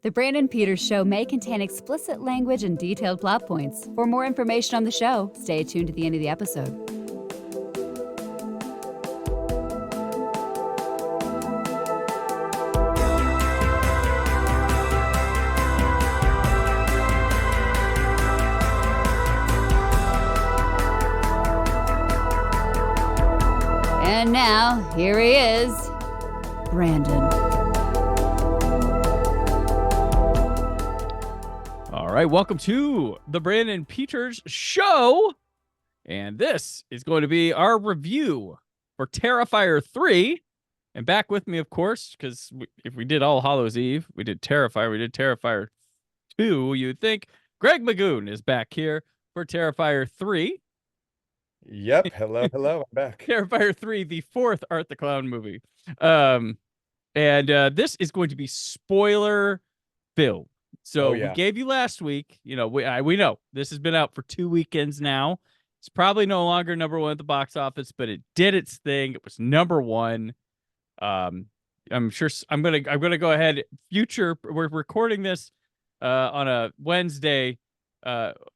The Brandon Peters Show may contain explicit language and detailed plot points. For more information on the show, stay tuned to the end of the episode. And now, here he is, Brandon. All right, welcome to the Brandon Peters Show. And this is going to be our review for Terrifier 3. And back with me, of course, because if we did All Hallows Eve, we did Terrifier, we did Terrifier 2, you'd think Greg McGoon is back here for Terrifier 3. Yep. Hello, I'm back. Terrifier 3, the fourth Art the Clown movie. This is going to be spoiler filled. So we gave you last week, you know, we know this has been out for 2 weekends now. It's probably no longer number one at the box office, but it did its thing. It was number one. I'm sure I'm gonna go ahead. We're recording this on a Wednesday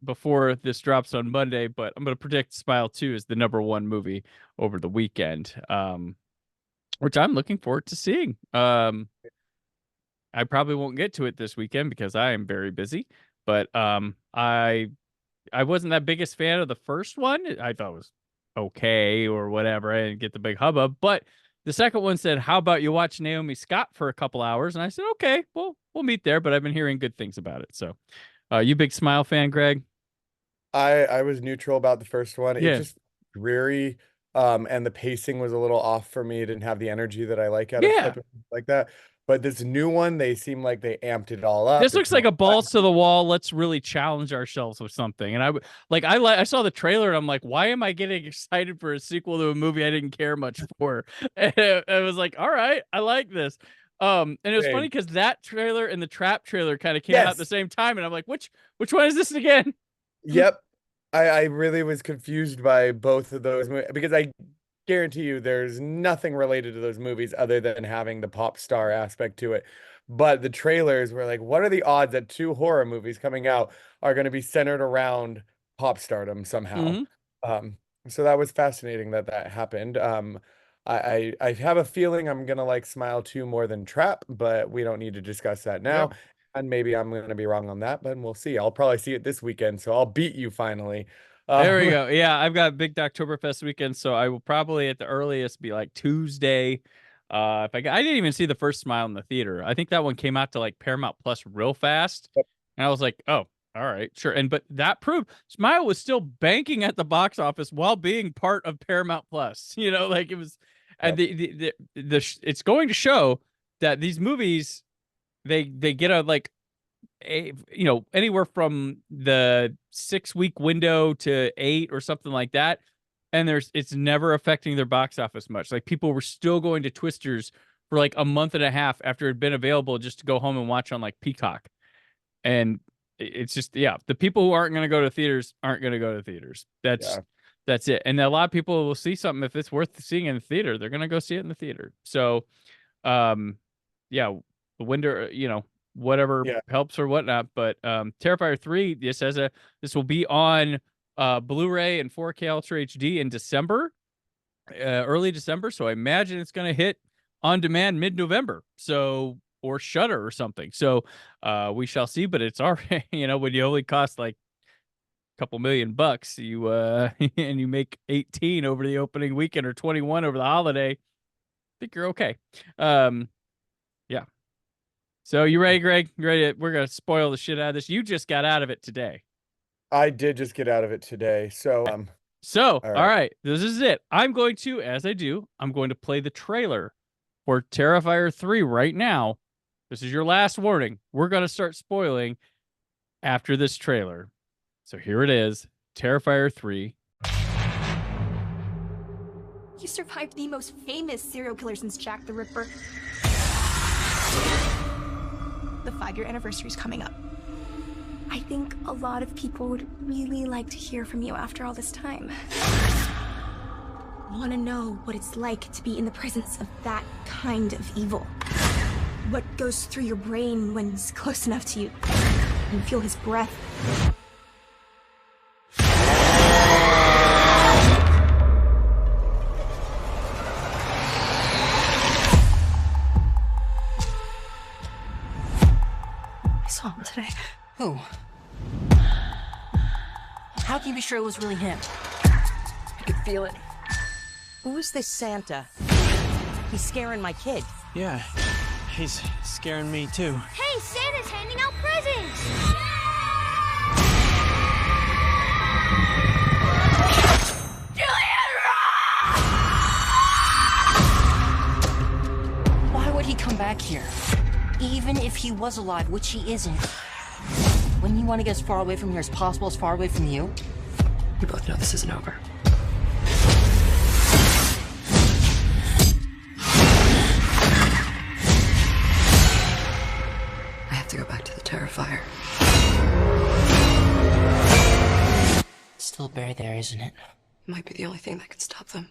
before this drops on Monday, but I'm gonna predict Smile 2 is the number one movie over the weekend, which I'm looking forward to seeing. I probably won't get to it this weekend because I am very busy, but I wasn't that biggest fan of the first one. I thought it was okay or whatever. I didn't get the big hubbub, but the second one said, "How about you watch Naomi Scott for a couple hours?" And I said, "Okay, well, we'll meet there." But I've been hearing good things about it. So, you big Smile fan, Greg? I was neutral about the first one. Yeah. It just dreary, and the pacing was a little off for me. It didn't have the energy that I like out of stuff like that. But this new one, they seem like they amped it all up. This looks like a balls to the wall. Let's really challenge ourselves with something. And I saw the trailer and I'm like, why am I getting excited for a sequel to a movie I didn't care much for? And I was like, all right, I like this. And it was funny because that trailer and the Trap trailer kind of came out at the same time, and I'm like, which one is this again? Yep. I really was confused by both of those movies because I guarantee you there's nothing related to those movies other than having the pop star aspect to it. But the trailers were like, what are the odds that 2 horror movies coming out are going to be centered around pop stardom somehow? So that was fascinating that happened. I have a feeling I'm going to like Smile 2 more than Trap, but we don't need to discuss that now. Yep. And maybe I'm going to be wrong on that, but we'll see. I'll probably see it this weekend, so I'll beat you finally. There we go. Yeah, I've got a big Octoberfest weekend, so I will probably at the earliest be like Tuesday. I didn't even see the first Smile in the theater. I think that one came out to like Paramount Plus real fast, and I was like, oh, all right, sure. But that proved Smile was still banking at the box office while being part of Paramount Plus. You know, like it was, and it's going to show that these movies, they get anywhere from the 6-week window to 8 or something like that, and it's never affecting their box office much. Like people were still going to Twisters for like a month and a half after it had been available just to go home and watch on like Peacock. And it's just the people who aren't going to go to theaters aren't going to go to theaters. That's it. And a lot of people will see something if it's worth seeing in the theater, they're going to go see it in the theater. So the window, whatever helps or whatnot, but Terrifier 3, this will be on Blu-ray and 4K Ultra HD in December, early December. So I imagine it's going to hit on demand mid-November, or Shudder or something. So we shall see. But it's already, when you only cost like a couple $1 million, and you make 18 over the opening weekend or 21 over the holiday, I think you're okay. So you ready, Greg? You ready? We're going to spoil the shit out of this. You just got out of it today. I did just get out of it today. So, all right. This is it. I'm going to, as I do, I'm going to play the trailer for Terrifier 3 right now. This is your last warning. We're going to start spoiling after this trailer. So here it is. Terrifier 3. You survived the most famous serial killer since Jack the Ripper. The 5-year anniversary is coming up. I think a lot of people would really like to hear from you after all this time. Want to know what it's like to be in the presence of that kind of evil. what goes through your brain when he's close enough to you. You feel his breath. I saw him today. Who? How can you be sure it was really him? I could feel it. Who is this Santa? He's scaring my kid. Yeah, he's scaring me too. Hey, Santa's handing out presents! Why would he come back here? Even if he was alive, which he isn't. Wouldn't you want to get as far away from here as possible, as far away from you? We both know this isn't over. I have to go back to the Terrifier. It's still buried there, isn't it? It might be the only thing that could stop them.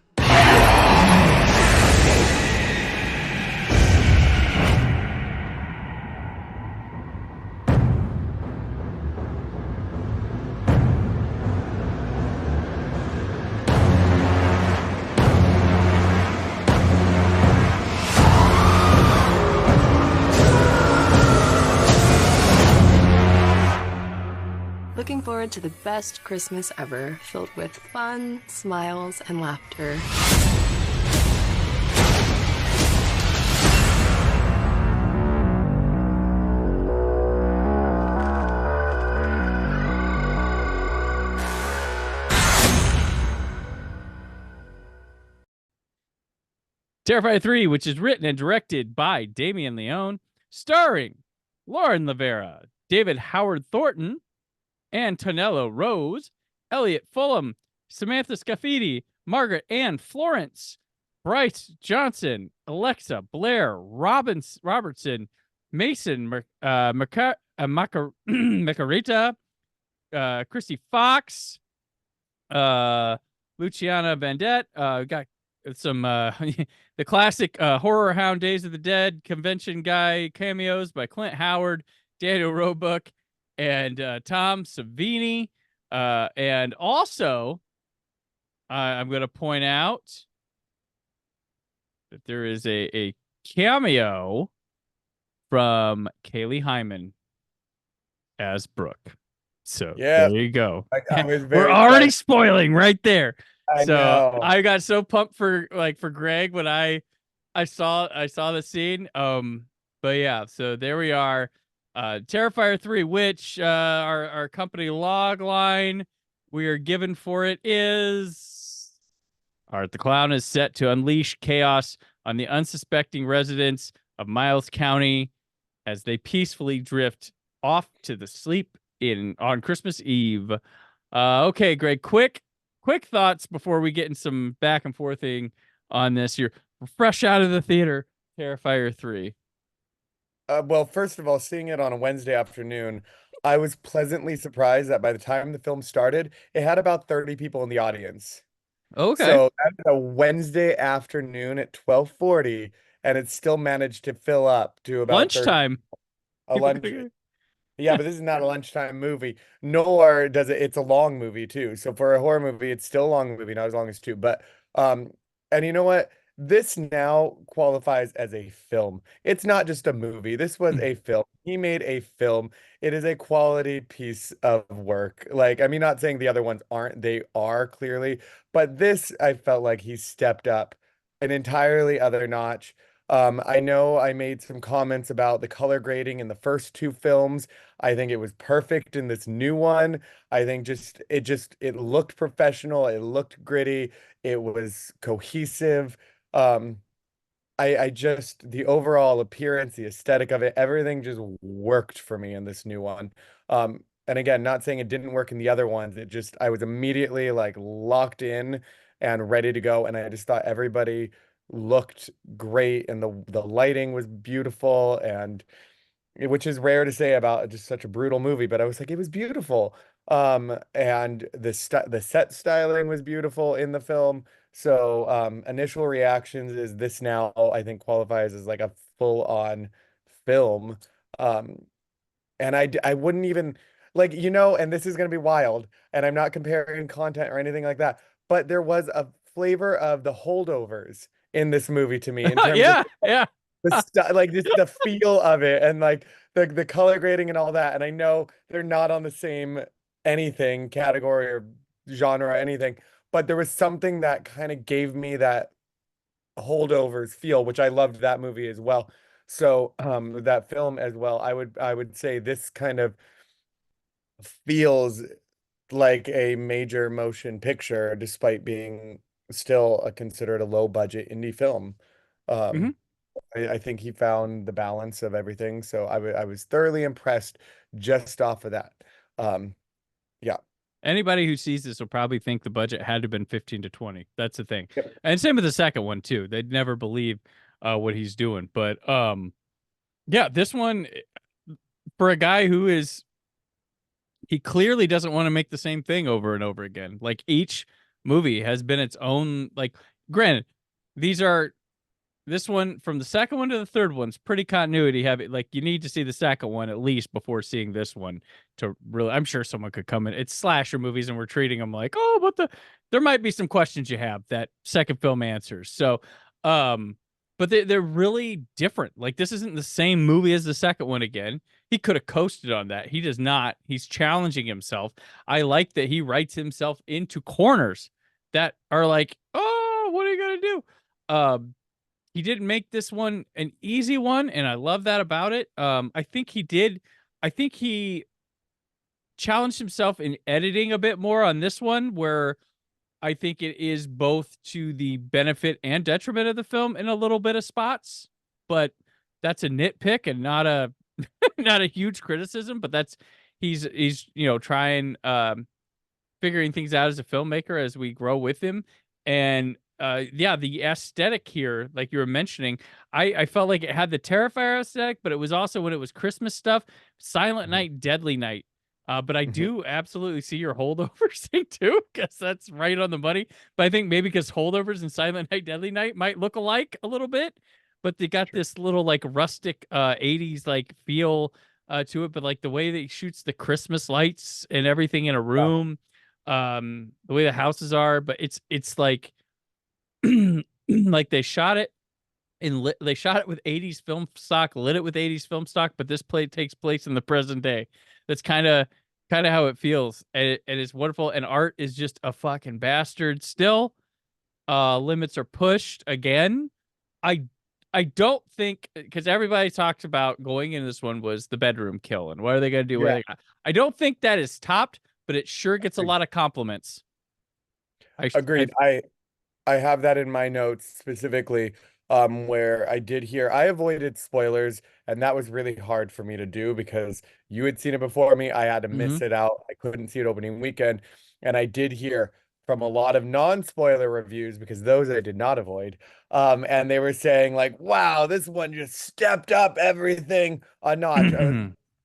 Looking forward to the best Christmas ever, filled with fun, smiles, and laughter. Terrifier 3, which is written and directed by Damien Leone, starring Lauren Rivera, David Howard Thornton, Antonello Rose, Elliot Fulham, Samantha Scafidi, Margaret Ann Florence, Bryce Johnson, Alexa Blair, Robertson, Mason Macarita, Christy Fox, Luciana Vandette. Got some the classic Horror Hound Days of the Dead convention guy cameos by Clint Howard, Daniel Roebuck, and Tom Savini. And also, I'm going to point out that there is a cameo from Kaylee Hyman as Brooke. So Yeah. there you go. I was We're very already excited. spoiling right there. I So know. I got so pumped for Greg when I saw the scene. But yeah, so there we are. Terrifier 3, which our company log line we are given for it is Art the Clown is set to unleash chaos on the unsuspecting residents of Miles County as they peacefully drift off to the sleep on Christmas Eve. Okay, Greg, quick thoughts before we get in some back and forthing on this. You're fresh out of the theater, Terrifier 3. Well, first of all, seeing it on a Wednesday afternoon, I was pleasantly surprised that by the time the film started, it had about 30 people in the audience. Okay. So that's a Wednesday afternoon at 12:40, and it still managed to fill up to about 30 Lunchtime. a lunch. Yeah, but this is not a lunchtime movie, nor does it. It's a long movie too. So for a horror movie, it's still a long movie, not as long as two. But and you know what? This now qualifies as a film. It's not just a movie. This was a film. He made a film. It is a quality piece of work. Like, I mean, not saying the other ones aren't, they are clearly, but this I felt like he stepped up an entirely other notch. I know I made some comments about the color grading in the first two films. I think it was perfect in this new one. I think it looked professional, it looked gritty, it was cohesive. I just the overall appearance, the aesthetic of it, everything just worked for me in this new one. And again, not saying it didn't work in the other ones. I was immediately like locked in and ready to go. And I just thought everybody looked great and the lighting was beautiful, and which is rare to say about just such a brutal movie, but I was like, it was beautiful. And the set styling was beautiful in the film. So initial reactions is this now I think qualifies as like a full-on film. And I wouldn't even like, and this is going to be wild, and I'm not comparing content or anything like that, but there was a flavor of the holdovers in this movie to me in terms of Yeah, yeah. like just the feel of it, and like the color grading and all that. And I know they're not on the same anything category or genre or anything, but there was something that kind of gave me that holdovers feel, which I loved that movie as well. So that film as well, I would say this kind of feels like a major motion picture despite being still considered a low budget indie film. Mhm. I think he found the balance of everything, so I was thoroughly impressed just off of that. Yeah. Anybody who sees this will probably think the budget had to have been 15 to 20. That's the thing. Yep. And same with the second one too. They'd never believe what he's doing. But yeah, this one for a guy who is he clearly doesn't want to make the same thing over and over again. Like each movie has been its own, like granted, these are this one from the second one to the third one's pretty continuity heavy. Like you need to see the second one at least before seeing this one to really. I'm sure someone could come in. It's slasher movies, and we're treating them like, oh, but there might be some questions you have that second film answers. So, but they're really different. Like this isn't the same movie as the second one again. He could have coasted on that. He does not. He's challenging himself. I like that he writes himself into corners that are like, oh, what are you gonna do? He didn't make this one an easy one, and I love that about it. I think he did. I think he challenged himself in editing a bit more on this one, where I think it is both to the benefit and detriment of the film in a little bit of spots. But that's a nitpick and not a not a huge criticism. But that's he's trying figuring things out as a filmmaker as we grow with him. And yeah, the aesthetic here, like you were mentioning, I felt like it had the Terrifier aesthetic, but it was also when it was Christmas stuff, Silent Night, Deadly Night. But I do absolutely see your holdovers thing too, because that's right on the money. But I think maybe because holdovers and Silent Night, Deadly Night might look alike a little bit, but they got this little like rustic 80s like feel to it. But like the way that he shoots the Christmas lights and everything in a room, the way the houses are, but it's like like they shot it they shot it with 80s film stock, lit it with 80s film stock, but this play takes place in the present day. That's kind of how it feels. And it's wonderful. And art is just a fucking bastard still. Limits are pushed again. I don't think, because everybody talked about going into this one was the bedroom kill and what are they going to do? Yeah. I don't think that is topped, but it sure gets a lot of compliments. Agreed. I have that in my notes specifically, where I avoided spoilers, and that was really hard for me to do because you had seen it before me. I had to miss it out. I couldn't see it opening weekend. And I did hear from a lot of non-spoiler reviews, because those I did not avoid. And they were saying like, wow, this one just stepped up everything a notch.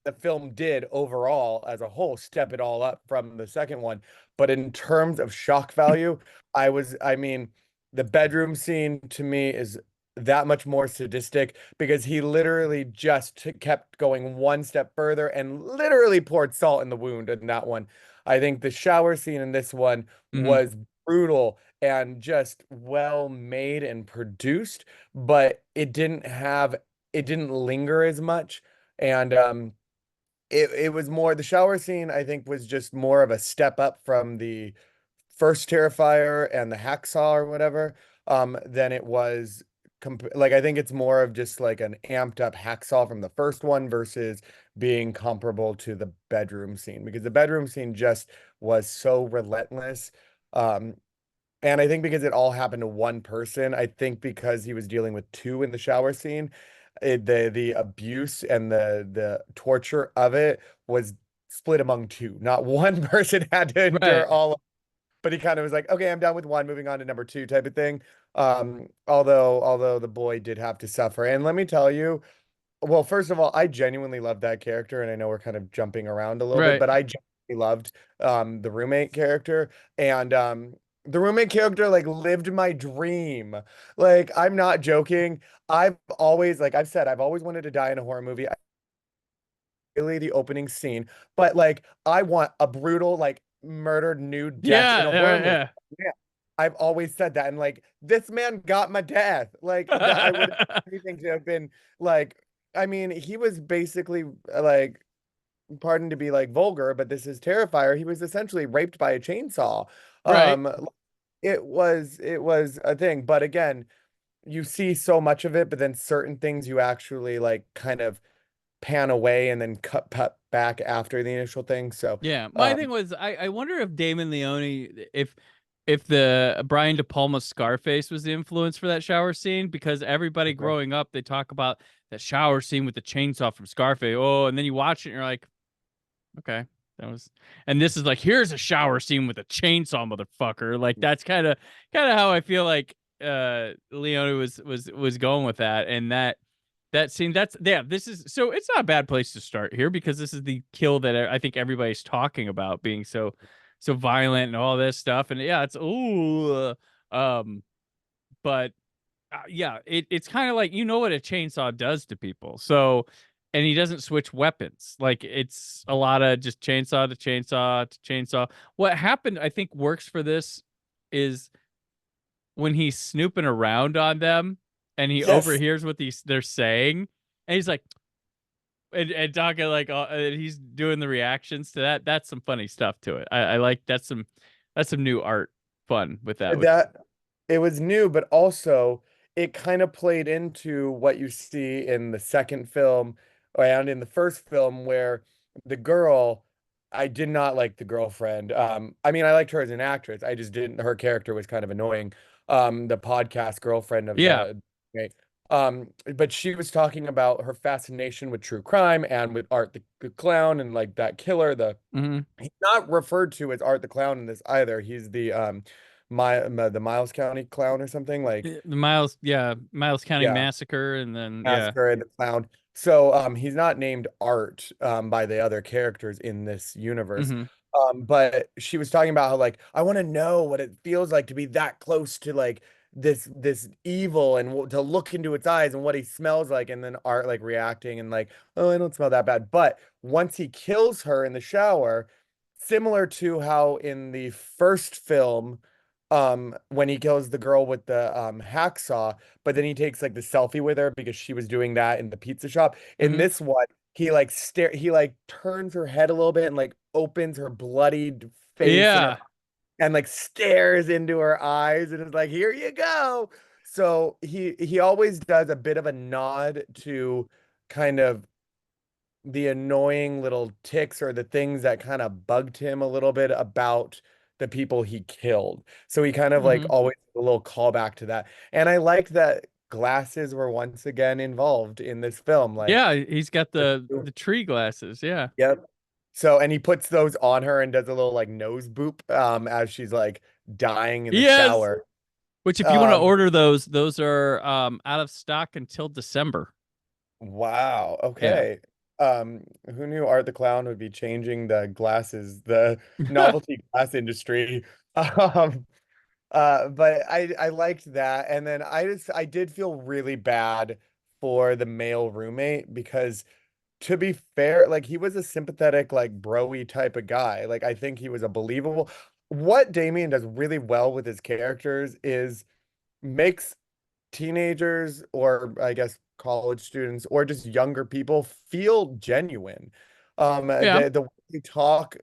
The film did overall as a whole step it all up from the second one. But in terms of shock value, I mean, the bedroom scene to me is that much more sadistic because he literally just kept going one step further and literally poured salt in the wound in that one. I think the shower scene in this one was brutal and just well made and produced, but it didn't linger as much. And it was more, the shower scene I think was just more of a step up from the first Terrifier and the hacksaw or whatever, than it was like I think it's more of just like an amped up hacksaw from the first one versus being comparable to the bedroom scene, because the bedroom scene just was so relentless. And I think because it all happened to one person, I think because he was dealing with two in the shower scene, the abuse and the torture of it was split among two. Not one person had to endure all of, but he kind of was like, okay, I'm done with one, moving on to number two type of thing. Although the boy did have to suffer. And let me tell you, well, first of all, I genuinely loved that character, and I know we're kind of jumping around a little bit, but I genuinely loved the roommate character. And The roommate character like lived my dream. Like, I'm not joking. I've always, like I've said, I've always wanted to die in a horror movie. Really the opening scene, but like I want a brutal, like murdered nude death in a horror movie. Yeah. Yeah. I've always said that. And like this man got my death. Like that I would have anything to have been like, I mean, he was basically like, pardon to be like vulgar, but this is Terrifier. He was essentially raped by a chainsaw. Right. It was a thing. But again, you see so much of it, but then certain things you actually like kind of pan away and then cut back after the initial thing. So Yeah, my thing was I wonder if Damon Leone, if the Brian De Palma Scarface was the influence for that shower scene, because everybody growing up they talk about that shower scene with the chainsaw from Scarface. Oh, and then you watch it and you're like, okay, that was, and this is like, here's a shower scene with a chainsaw, motherfucker. Like that's kind of how I feel like Leone was going with that, and that scene, that's, yeah, this is, so it's not a bad place to start here, because this is the kill that I think everybody's talking about being so violent and all this stuff. And yeah, it's ooh, but yeah, it's kind of like, you know what a chainsaw does to people. So, and he doesn't switch weapons. Like it's a lot of just chainsaw to chainsaw to chainsaw. What happened, I think, works for this is when he's snooping around on them and he yes, overhears what they're saying, and he's like, and talking like, and he's doing the reactions to that. That's some funny stuff to it. I like, that's some new art fun with that. that it was new, but also it kind of played into what you see in the second film and in the first film where the girl, I did not like the girlfriend. I mean, I liked her as an actress. I just didn't, her character was kind of annoying. The podcast girlfriend of Yeah. the right. But she was talking about her fascination with true crime and with Art the Clown and like that killer. Mhm. He's not referred to as Art the Clown in this either. He's the Miles County Clown or something like, The Miles County yeah, Massacre, and then Massacre and the Clown. So he's not named Art by the other characters in this universe. Mhm. But she was talking about how like I want to know what it feels like to be that close to like this evil and to look into its eyes and what he smells like, and then Art like reacting and like, oh, I don't smell that bad. But once he kills her in the shower, similar to how in the first film, when he kills the girl with the hacksaw, but then he takes like the selfie with her because she was doing that in the pizza shop. In Mhm. this one, he like turns her head a little bit and like opens her bloodied face Yeah. and like stares into her eyes and is like, here you go. So he always does a bit of a nod to kind of the annoying little ticks or the things that kind of bugged him a little bit about the people he killed. So he kind of like Mhm. always a little callback to that. And I like that glasses were once again involved in this film. Like, Yeah, he's got the tree glasses. Yeah. yep. So, and he puts those on her and does a little like nose boop as she's like dying in the Yes. shower. Which, if you want to Um, order those are out of stock until December. wow. Yeah. Okay. Who knew Art the Clown would be changing the glasses, the novelty glass industry? Um, but I liked that, and then I did feel really bad for the male roommate because, to be fair, like he was a sympathetic, like bro-y type of guy. Like I think he was a believable. What Damien does really well with his characters is makes teenagers, or I guess college students, or just younger people feel genuine. Yeah. The way they talk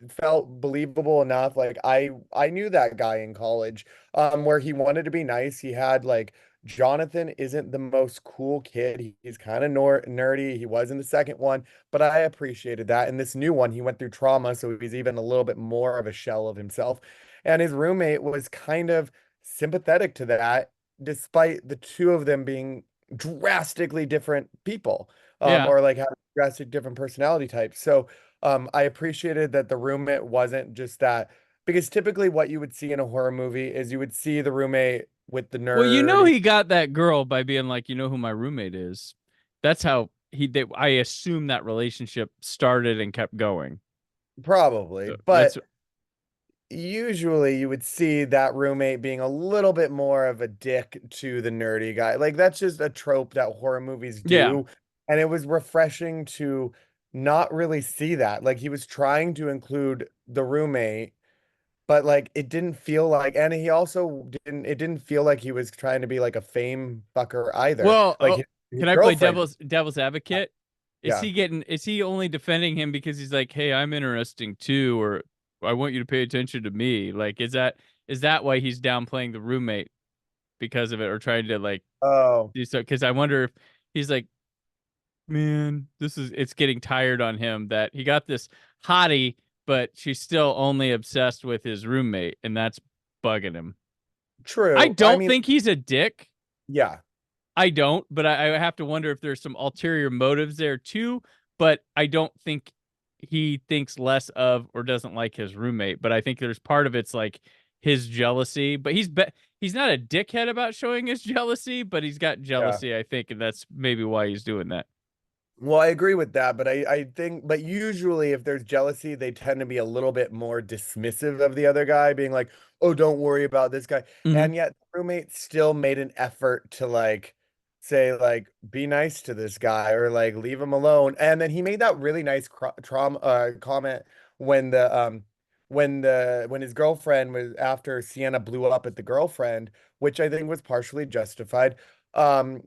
felt believable enough. Like I knew that guy in college, where he wanted to be nice. He had like Jonathan isn't the most cool kid. He's kind of nerdy. He was in the second one, but I appreciated that. In this new one, he went through trauma, so he's even a little bit more of a shell of himself. And his roommate was kind of sympathetic to that, despite the two of them being drastically different people, Yeah. or like have drastic different personality types. So I appreciated that the roommate wasn't just that, because typically what you would see in a horror movie is you would see the roommate with the Well, you know, nerdy, he got that girl by being like, you know who my roommate is. That's how I assume that relationship started and kept going. probably, So but usually you would see that roommate being a little bit more of a dick to the nerdy guy. Like that's just a trope that horror movies Yeah. do. And it was refreshing to not really see that. Like he was trying to include the roommate, but like it didn't feel like, and he also it didn't feel like he was trying to be like a fame fucker either. Well, Like oh, his can I play girlfriend, devil's advocate? yeah. Is he only defending him because he's like, "Hey, I'm interesting too," or "I want you to pay attention to me"? Like, is that why he's downplaying the roommate because of it, or trying to like Oh, do so? Because I wonder if he's like, man, it's getting tired on him that he got this hottie, but she's still only obsessed with his roommate, and that's bugging him. I true. I don't mean, think he's a dick. yeah. I don't, but I have to wonder if there's some ulterior motives there too. But I don't think he thinks less of or doesn't like his roommate. But I think there's part of it's like his jealousy. But he's not a dickhead about showing his jealousy, but he's got Yeah. jealousy, I think, and that's maybe why he's doing that. Well, I agree with that, but I think, but usually if there's jealousy, they tend to be a little bit more dismissive of the other guy, being like, oh, don't worry about this guy. Mhm. And yet the roommate still made an effort to like say, like, be nice to this guy or like leave him alone. And then he made that really nice trauma comment when when his girlfriend was after Sienna blew up at the girlfriend, which I think was partially justified. Um,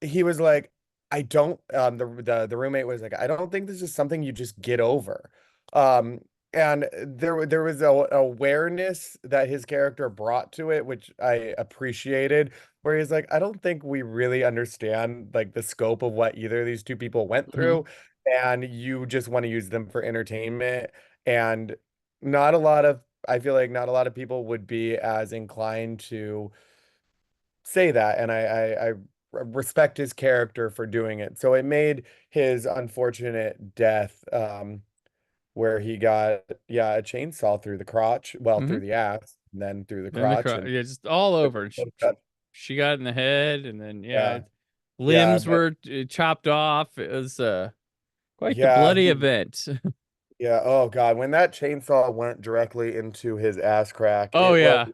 he was like, I don't the roommate was like, I don't think this is something you just get over. Um and there was a awareness that his character brought to it, which I appreciated, where he's like, I don't think we really understand like the scope of what either of these two people went Mhm. through, and you just want to use them for entertainment. And not a lot of I feel like not a lot of people would be as inclined to say that, and I respect his character for doing it. So it made his unfortunate death, where he got, yeah, a chainsaw through the crotch, well, through Mhm. the ass, and then through the Then crotch, and yeah, just all over. got- She got in the head, and then yeah, yeah, yeah, limbs but were chopped off. It was quite the yeah, bloody event. yeah. Oh God, when that chainsaw went directly into his ass crack, Oh yeah.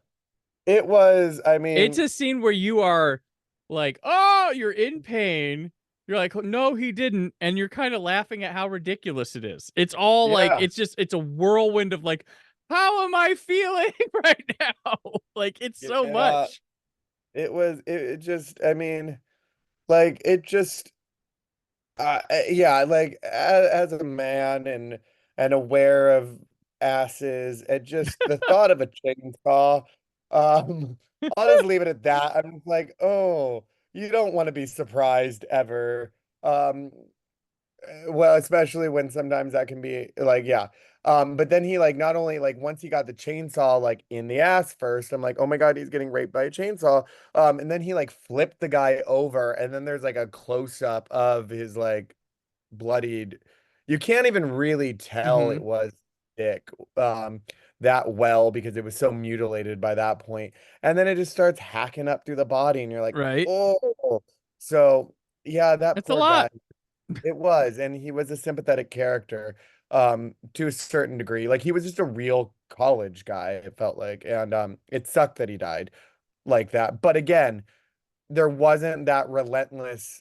it was. I It's mean, a scene where you are like, "Oh, you're in pain." You're like, "No, he didn't." And you're kind of laughing at how ridiculous it is. It's all like yeah, it's a whirlwind of like, "How am I feeling right now?" Like it's so yeah. much. It just. I mean, like it just. Yeah, like as a man and aware of asses, and just the thought of a chainsaw, um, I'll just leave it at that. I'm just like, oh, you don't want to be surprised ever. Um, well, especially when sometimes that can be like, yeah. But then he like not only like once he got the chainsaw like in the ass first, I'm like, oh my God, he's getting raped by a chainsaw. And then he like flipped the guy over, and then there's like a close up of his like bloodied. You can't even really tell Hmm. it was dick that well because it was so mutilated by that point. And then it just starts hacking up through the body, and you're like, Right? oh. So yeah, that That's a poor guy. lot. It was, and he was a sympathetic character, to a certain degree. Like he was just a real college guy, it felt like. And it sucked that he died like that. But again, there wasn't that relentless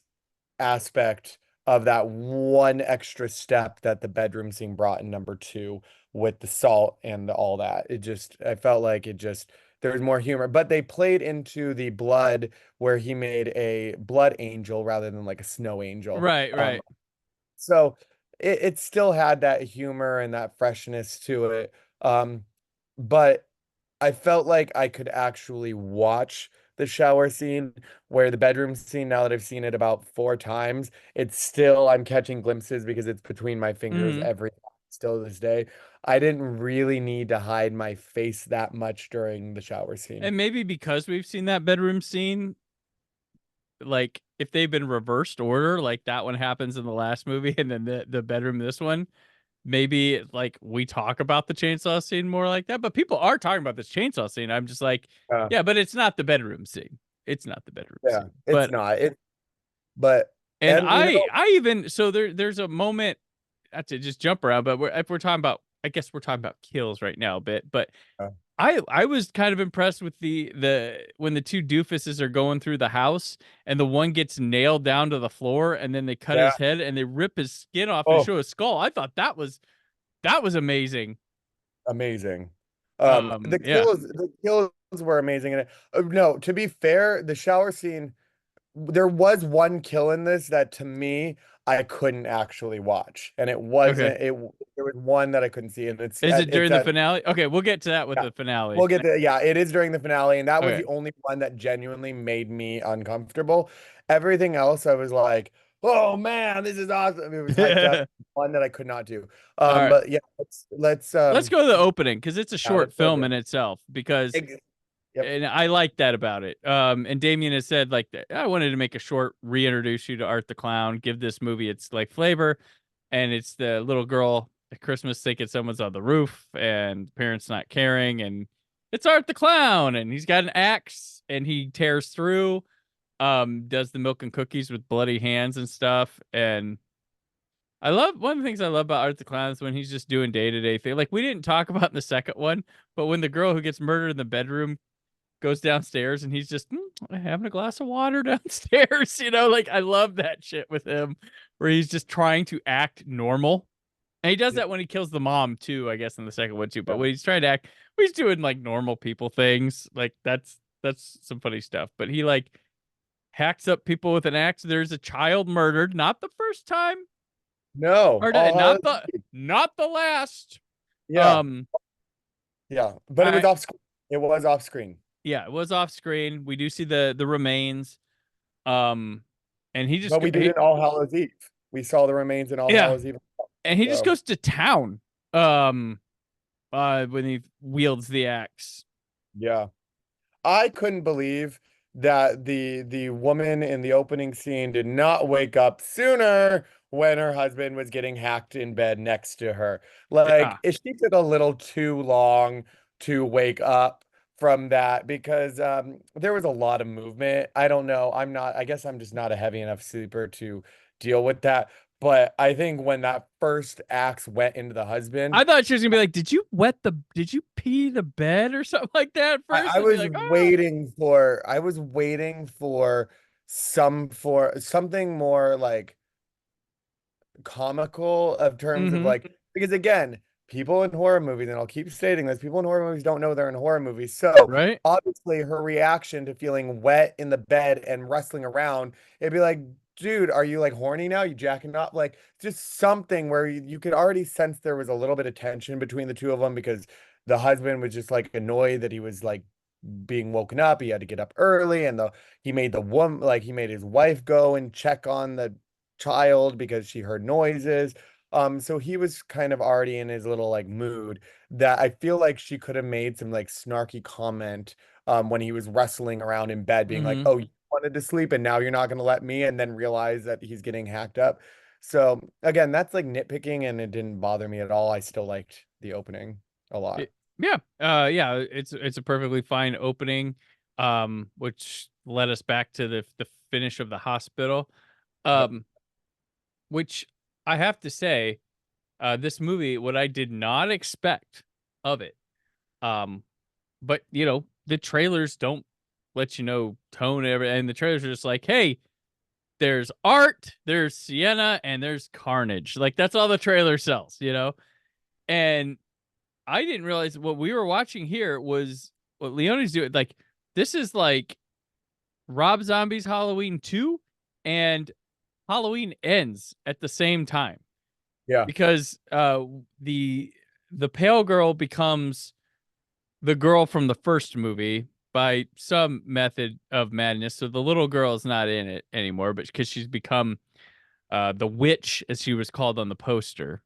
aspect of that one extra step that the bedroom scene brought in number two with the salt and all that. I felt like there was more humor, but they played into the blood where he made a blood angel rather than like a snow angel. Right, right. So it still had that humor and that freshness to it. Um, but I felt like I could actually watch the shower scene, where the bedroom scene, now that I've seen it about 4 times, it's still, I'm catching glimpses because it's between my fingers Hmm. every still to this day. I didn't really need to hide my face that much during the shower scene. And maybe because we've seen that bedroom scene, like if they've been reversed order, like that one happens in the last movie and then the bedroom this one, maybe like we talk about the chainsaw scene more like that. But people are talking about this chainsaw scene. I'm just like, Uh, yeah, but it's not the bedroom scene. It's not the bedroom yeah, scene. it's But not it, but and and you know, I even so there's a moment, not to just jump around, but if we're talking about I guess we're talking about kills right now a bit, but Uh. I was kind of impressed with the when the two doofuses are going through the house and the one gets nailed down to the floor and then they cut Yeah. his head and they rip his skin off and Oh. show his skull. I thought that was amazing. Amazing. Yeah. The kills were amazing. And no, to be fair, the shower scene, there was one kill in this that to me I couldn't actually watch, and it Okay. wasn't it. There was one that I couldn't see, and Is it during it's the at finale? Okay, we'll get to that with yeah, the finale. we'll get the yeah. It is during the finale, and that was Okay. the only one that genuinely made me uncomfortable. Everything else, I was like, "Oh man, this is awesome!" It was hyped up. One that I could not do. All right. But yeah, let's Let's go to the opening because it's a short let's go film there. in itself. Because Yep. and I like that about it. And Damien has said like I wanted to make a short, reintroduce you to Art the Clown, give this movie its like flavor, and it's the little girl at Christmas thinking someone's on the roof and parents not caring, and it's Art the Clown, and he's got an axe and he tears through, does the milk and cookies with bloody hands and stuff, and I love one of the things I love about Art the Clown is when he's just doing day-to-day thing. Like we didn't talk about in the second one, but when the girl who gets murdered in the bedroom goes downstairs and he's just having a glass of water downstairs, like I love that shit with him where he's just trying to act normal. And he does that when he kills the mom too, I guess in the second one too. But when he's trying to act, he's doing like normal people things. Like that's some funny stuff. But he like hacks up people with an axe. There's a child murdered, not the first time. No, Or not the last. yeah, yeah, but it was I- off screen. It was off screen. Yeah, it was off screen. We do see the remains. And he just But we did it All Hallows Eve. We saw the remains in All Hallows Eve. and he just goes to town. When he wields the axe. Yeah. I couldn't believe that the woman in the opening scene did not wake up sooner when her husband was getting hacked in bed next to her. Like, she took a little too long to wake up from that because there was a lot of movement. I don't know. I guess I'm just not a heavy enough sleeper to deal with that. But I think when that first axe went into the husband, I thought she was gonna be like, did you pee the bed or something like that first? I was waiting for something more like comical of terms of like, because again, people in horror movies, and I'll keep stating this, people in horror movies don't know they're in horror movies. So right? obviously her reaction to feeling wet in the bed and wrestling around, it'd be like, dude, are you like horny now? You jacking up? Like just something where you could already sense there was a little bit of tension between the two of them because the husband was just like annoyed that he was like being woken up. He had to get up early, and he made his wife go and check on the child because she heard noises. So he was kind of already in his little like mood that I feel like she could have made some like snarky comment when he was wrestling around in bed, being like, "Oh, you wanted to sleep and now you're not going to let me," and then realize that he's getting hacked up. So again, that's like nitpicking, and it didn't bother me at all. I still liked the opening a lot. It's a perfectly fine opening, which led us back to the finish of the hospital, which I have to say, this movie, what I did not expect of it, but the trailers don't let you know tone and the trailers are just like, hey, there's art, there's Sienna, and there's carnage. Like that's all the trailer sells, and I didn't realize what we were watching here was what Leone's doing. Like, this is like Rob Zombie's Halloween 2 and Halloween Ends at the same time. Yeah. Because the pale girl becomes the girl from the first movie by some method of madness. So the little girl is not in it anymore, but because she's become the witch, as she was called on the poster.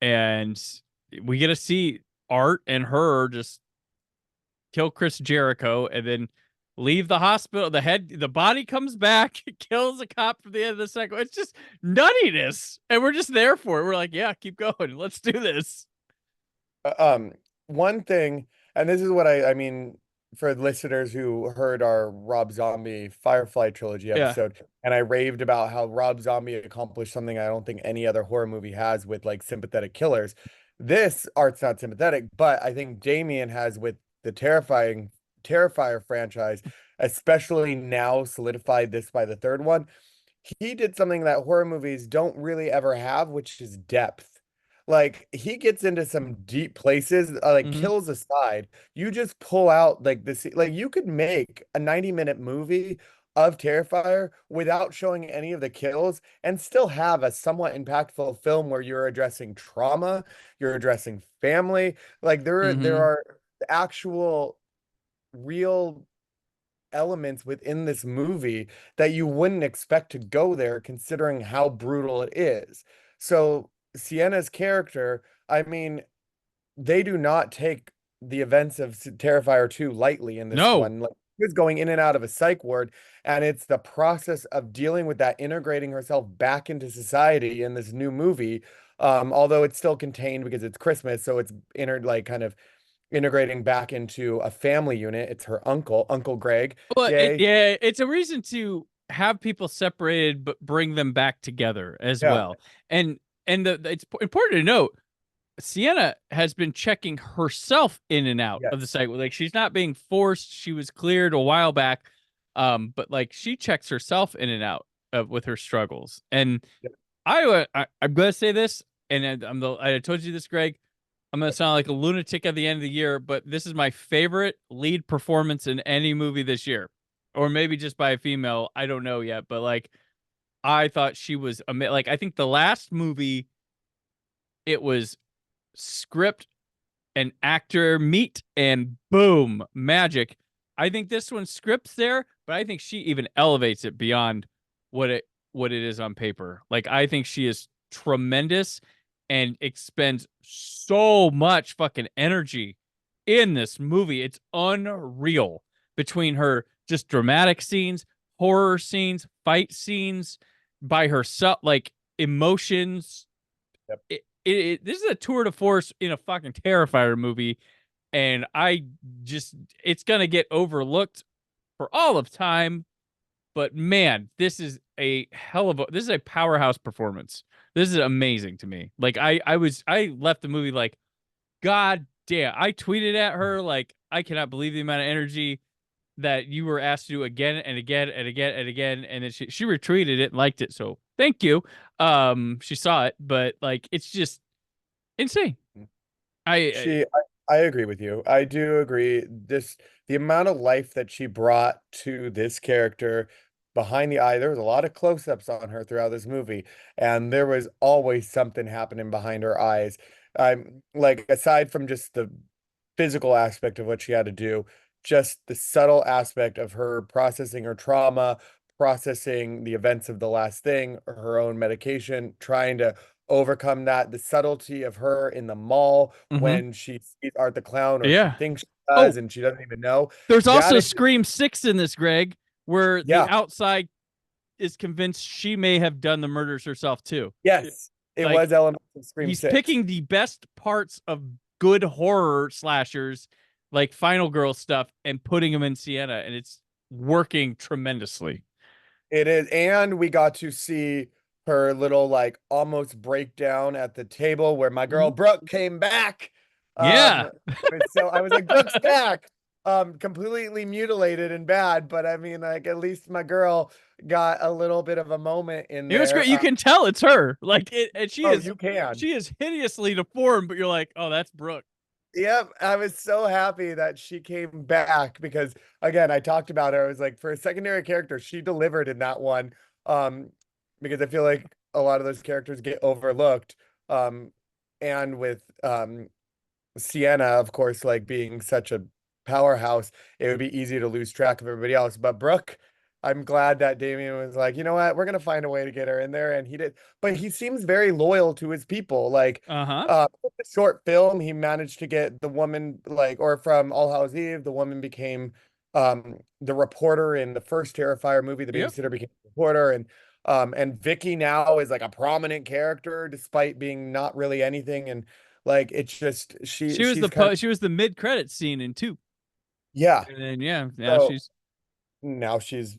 And we get to see Art and her just kill Chris Jericho and then leave the hospital. The body comes back, kills a cop from the end of the second. It's just nuttiness. And we're just there for it. We're like, yeah, keep going. Let's do this. One thing, and this is what I mean, for listeners who heard our Rob Zombie Firefly trilogy Yeah. episode, and I raved about how Rob Zombie accomplished something I don't think any other horror movie has with like sympathetic killers. This art's not sympathetic, but I think Damien has with the Terrifier franchise, especially now solidified this by the third one. He did something that horror movies don't really ever have, which is depth. Like he gets into some deep places, like Mhm. kills aside, you just pull out like this, like you could make a 90-minute movie of Terrifier without showing any of the kills and still have a somewhat impactful film where you're addressing trauma, you're addressing family. Like there Mhm. are actual real elements within this movie that you wouldn't expect to go there considering how brutal it is. So Sienna's character, I mean, they do not take the events of Terrifier 2 lightly in this No. one. Like she was going in and out of a psych ward, and it's the process of dealing with that, integrating herself back into society in this new movie. Although it's still contained because it's Christmas, so it's entered like kind of integrating back into a family unit. It's her uncle, Uncle Greg. Well, Yay. yeah, it's a reason to have people separated but bring them back together as Yeah. well. And it's important to note Sienna has been checking herself in and out of the Yes. site. Like she's not being forced. She was cleared a while back. But like she checks herself in and out with her struggles. And Yep. I'm gonna say this, and I told you this, Greg. I'm gonna sound like a lunatic at the end of the year, but this is my favorite lead performance in any movie this year, or maybe just by a female. I don't know yet, but like I thought she was like I think the last movie it was script and actor meet and boom magic. I think this one script's there, but I think she even elevates it beyond what it is on paper. Like I think she is tremendous and expends so much fucking energy in this movie. It's unreal between her just dramatic scenes, horror scenes, fight scenes by herself, like emotions. Yep. This is a tour de force in a fucking Terrifier movie, and it's gonna get overlooked for all of time. But man, this is a this is a powerhouse performance. This is amazing to me. Like I left the movie like, God damn. I tweeted at her like, I cannot believe the amount of energy that you were asked to do again and again and again and again, and then she retweeted it and liked it. So thank you. She saw it, but like it's just insane. I agree with you. I do agree. The amount of life that she brought to this character behind the eye, there was a lot of close-ups on her throughout this movie, and there was always something happening behind her eyes. I'm like, aside from just the physical aspect of what she had to do, just the subtle aspect of her processing her trauma, processing the events of the last thing, her own medication, trying to overcome that, the subtlety of her in the mall Mhm. when she sees Art the Clown, or she Yeah. thinks she Oh, does and she doesn't even know. there's That also is, Scream 6 in this, Greg, where the yeah, outside is convinced she may have done the murders herself too. yes, it Like was elements of Scream he's 6. picking the best parts of good horror slashers, like Final Girl stuff, and putting them in Sienna, and it's working tremendously. It is, and we got to see her little like almost breakdown at the table where my girl Brooke came back. Yeah. So I was like, Brooke's back. Completely mutilated and bad, but I mean, like at least my girl got a little bit of a moment in It was there. great. You can tell it's her. Like and You can. she is hideously deformed, but you're like, oh, that's Brooke. Yep, I was so happy that she came back because again, I talked about her. I was like, for a secondary character, she delivered in that one. Because I feel like a lot of those characters get overlooked. And with Sienna, of course, like being such a powerhouse, it would be easy to lose track of everybody else. But Brooke, I'm glad that Damien was like, you know what, we're gonna find a way to get her in there, and he did. But he seems very loyal to his people. Like, the short film, he managed to get the woman, like, or from All Hallows Eve, the woman became the reporter in the first Terrifier movie. The babysitter became the reporter, and Vicky now is like a prominent character despite being not really anything. And like it's just She was she's kind of, she was the mid credit scene in 2. Yeah. And then now So she's now she's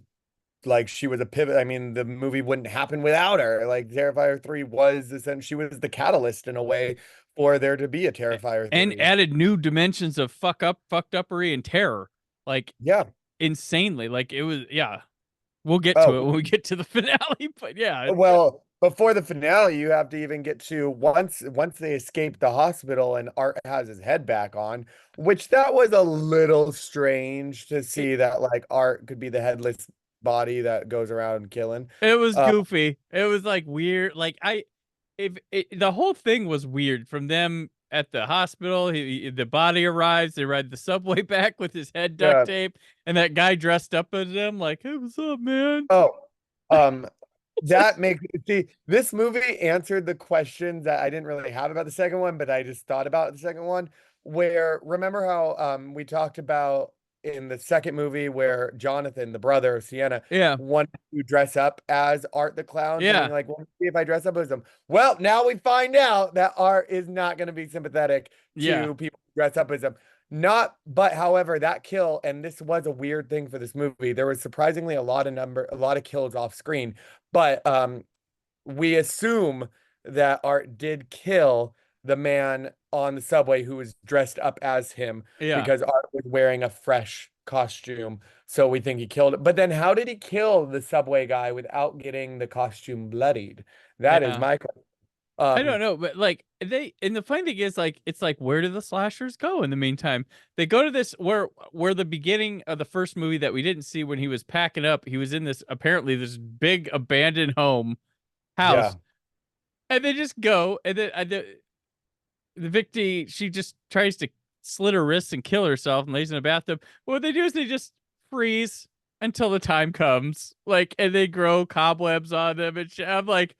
like, she was a pivot. I mean, the movie wouldn't happen without her. Like Terrifier 3 was essentially, she was the catalyst in a way for there to be a Terrifier and 3. added new dimensions of fucked uppery and terror. Like Yeah. insanely. Like it was We'll get to it Oh, when we get to the finale, but yeah. well, before the finale, you have to even get to once they escape the hospital and Art has his head back on, which that was a little strange to It, see that like Art could be the headless body that goes around killing. it was Uh, goofy. It was like weird. Like the whole thing was weird from them at the hospital. The body arrives. They ride the subway back with his head duct yeah. tape, and that guy dressed up as them, like, "Hey, what's up, man?" Oh, um, that makes see this movie answered the questions that I didn't really have about the second one, but I just thought about the second one. Where remember how we talked about in the second movie where Jonathan, the brother of Sienna, Yeah, wanted to dress up as Art the Clown, saying yeah, like, "Well, see if I dress up as him." Well, now we find out that Art is not going to be sympathetic yeah, to people who dress up as him. Not, but however, that kill, and this was a weird thing for this movie. There was surprisingly a lot of kills off screen, but we assume that Art did kill the man on the subway who was dressed up as him yeah, because Art was wearing a fresh costume. So we think he killed it. But then how did he kill the subway guy without getting the costume bloodied? That is yeah. my question. I don't Um, know, but like and the funny thing is, like, it's like, where do the slashers go in the meantime? They go to this where the beginning of the first movie that we didn't see when he was packing up, he was in this apparently this big abandoned house, yeah. and they just go, and then the Victi, she just tries to slit her wrists and kill herself and lays in a bathtub. What they do is they just freeze until the time comes, like, and they grow cobwebs on them and shit. I'm like,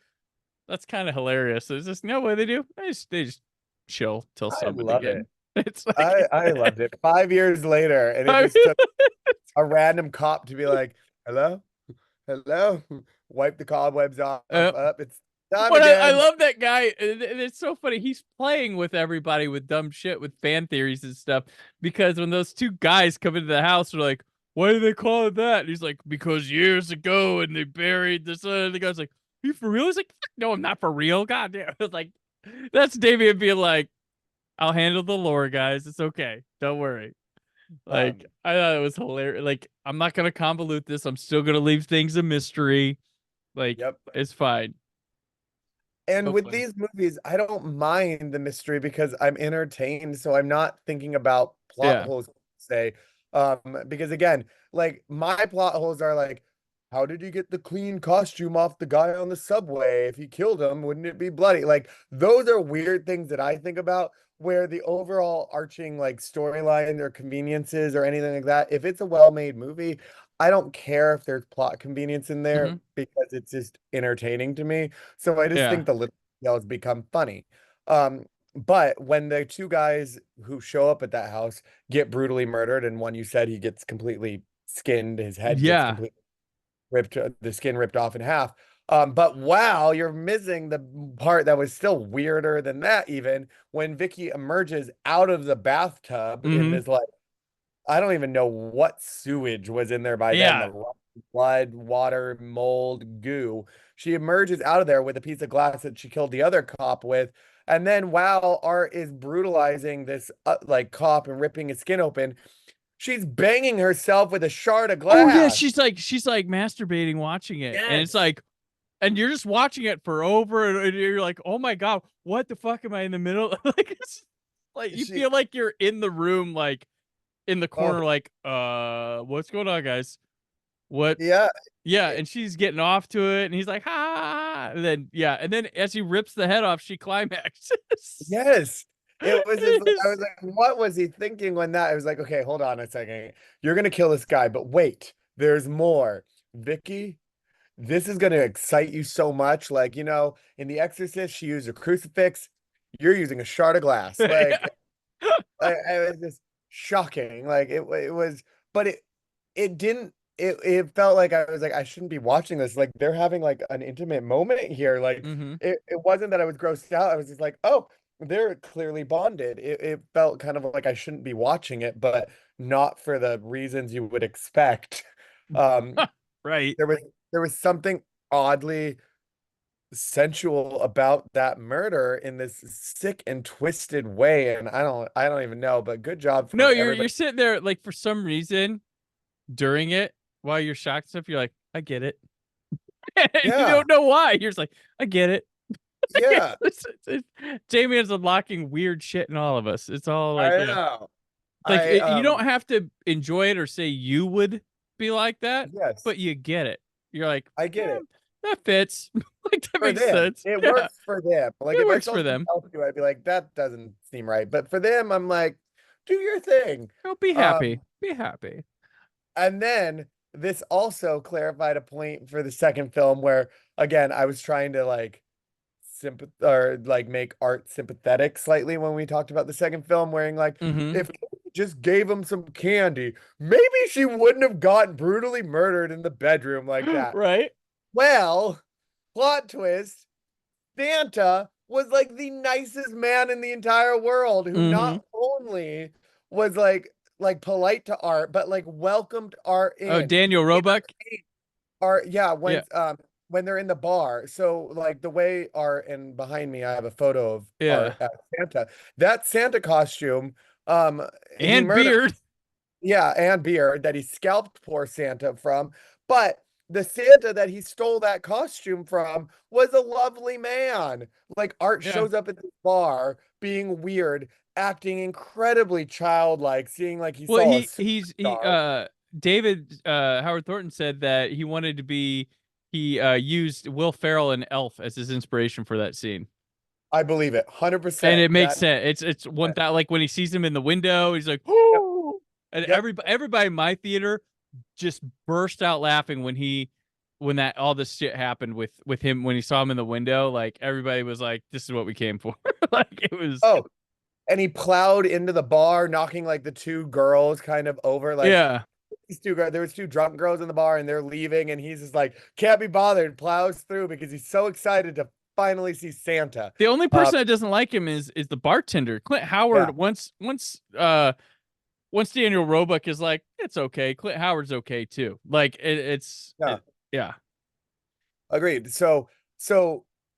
that's kind of hilarious. There's just no way they do. They just chill till I summon love it. again. It's like I loved it. 5 years later, and it I just mean, took a random cop to be like, "Hello, hello," wipe the cobwebs off. uh, Up, it's time but I again. love that guy. And it's so funny. He's playing with everybody with dumb shit, with fan theories and stuff. Because when those two guys come into the house, they're like, "Why do they call it that?" And he's like, "Because years ago, and they buried this." And the guy's like, "Are you for real?" He's like, "Fuck, no, I'm not for real." God damn. It's like, that's Damien being like, "I'll handle the lore, guys. It's okay. Don't worry." Like, Um, I thought it was hilarious. Like, I'm not gonna convolute this. I'm still gonna leave things a mystery. Like, yep. it's fine. And So with funny. these movies, I don't mind the mystery because I'm entertained, so I'm not thinking about plot Yeah. holes, say. Because again, like my plot holes are like, how did you get the clean costume off the guy on the subway? If he killed him, wouldn't it be bloody? Like those are weird things that I think about where the overall arching like storyline or conveniences or anything like that, if it's a well-made movie, I don't care if there's plot convenience in there Hmm. because it's just entertaining to me. So I just Yeah. think the little details become funny. But when the two guys who show up at that house get brutally murdered, and one you said he gets completely skinned, his head gets Yeah. completely ripped, the skin ripped off in half. But wow, you're missing the part that was still weirder than that, even when Vicky emerges out of the bathtub in Hmm. this like I don't even know what sewage was in there by then. Yeah. The blood, water, mold, goo. She emerges out of there with a piece of glass that she killed the other cop with. And then while Art is brutalizing this like cop and ripping his skin open, she's banging herself with a shard of Oh yeah, glass. she's like masturbating watching it. And it's Yes. like, and you're just watching it for over, and you're like, "Oh my god, what the fuck am I in the middle?" Like, it's like you She feel like you're in the room, like in the oh corner, like, what's going on, guys? What? yeah. Yeah, and she's getting off to it, and he's like, "Ha!" And then yeah, and then as he rips the head off, she climaxes. Yes. It was just like I was It's- like, what was he thinking when that? I was like, okay, hold on a second. You're gonna kill this guy, but wait, there's more. Vicky, this is gonna excite you so much. Like, in The Exorcist, she used a crucifix. You're using a shard of glass. Like, yeah. I was just shocking. Like it was, but it didn't. It felt like I was like I shouldn't be watching this. Like they're having like an intimate moment here. Like Hmm. it wasn't that I was grossed out. I was just like, oh. they're clearly bonded. It felt kind of like I shouldn't be watching it, but not for the reasons you would expect. Um, Right. there was there was something oddly sensual about that murder in this sick and twisted way, and I don't even know, but good job No, for you're everybody. sitting there like for some reason during it while you're shocked stuff, you're like, I get it. And you Yeah, don't know why. You're just like, I get it. yeah, Jamie is unlocking weird shit in all of us. It's all like, I yeah. know. Like I you don't have to enjoy it or say you would be like that, yes, but you get it. You're like, I get "Eh, it. that fits. Like that For makes them, sense. it Yeah, works for them. Like it if I works saw for something them. else do it, I'd be like, that doesn't seem right. But for them, I'm like, do your thing. Oh, be Um, happy. Be happy. and then this also clarified a point for the second film where again I was trying to like sympath or like make art sympathetic slightly when we talked about the second film, wearing like Mm-hmm. if Kate just gave him some candy, maybe she wouldn't have gotten brutally murdered in the bedroom like that. Right? Well, plot twist, Santa was like the nicest man in the entire world who Mm-hmm. not only was like polite to Art, but like welcomed Art Oh, in. Daniel Roebuck. Art, yeah, Yeah. when they're in the bar. So like the way Art, and behind me I have a photo of Yeah. Art as Santa. That Santa costume, he And murdered, beard. yeah, and beard that he scalped poor Santa from. But the Santa that he stole that costume from was a lovely man. Like Art Yeah. shows up at the bar being weird, acting incredibly childlike, seeing like he Well, saw a he superstar. David Howard Thornton said that he wanted to be he used Will Ferrell and Elf as his inspiration for that scene. I believe it, And 100%. it makes That sense. It's one that like when he sees him in the window, he's like, yep, "Whoo!" And yep. everybody in my theater just burst out laughing when that all this shit happened with him when he saw him in the window. Like everybody was like, "This is what we came for." Like it was, Oh, and he plowed into the bar, knocking like the two girls kind of over. Like yeah. these two girls, there was two drunk girls in the bar, and they're leaving, and he's just like can't be bothered, plows through because he's so excited to finally see Santa. The only Uh, person that doesn't like him is the bartender, Clint yeah, Howard. Once Daniel Roebuck is like, it's okay. Clint Howard's okay too. Like yeah, yeah, agreed. So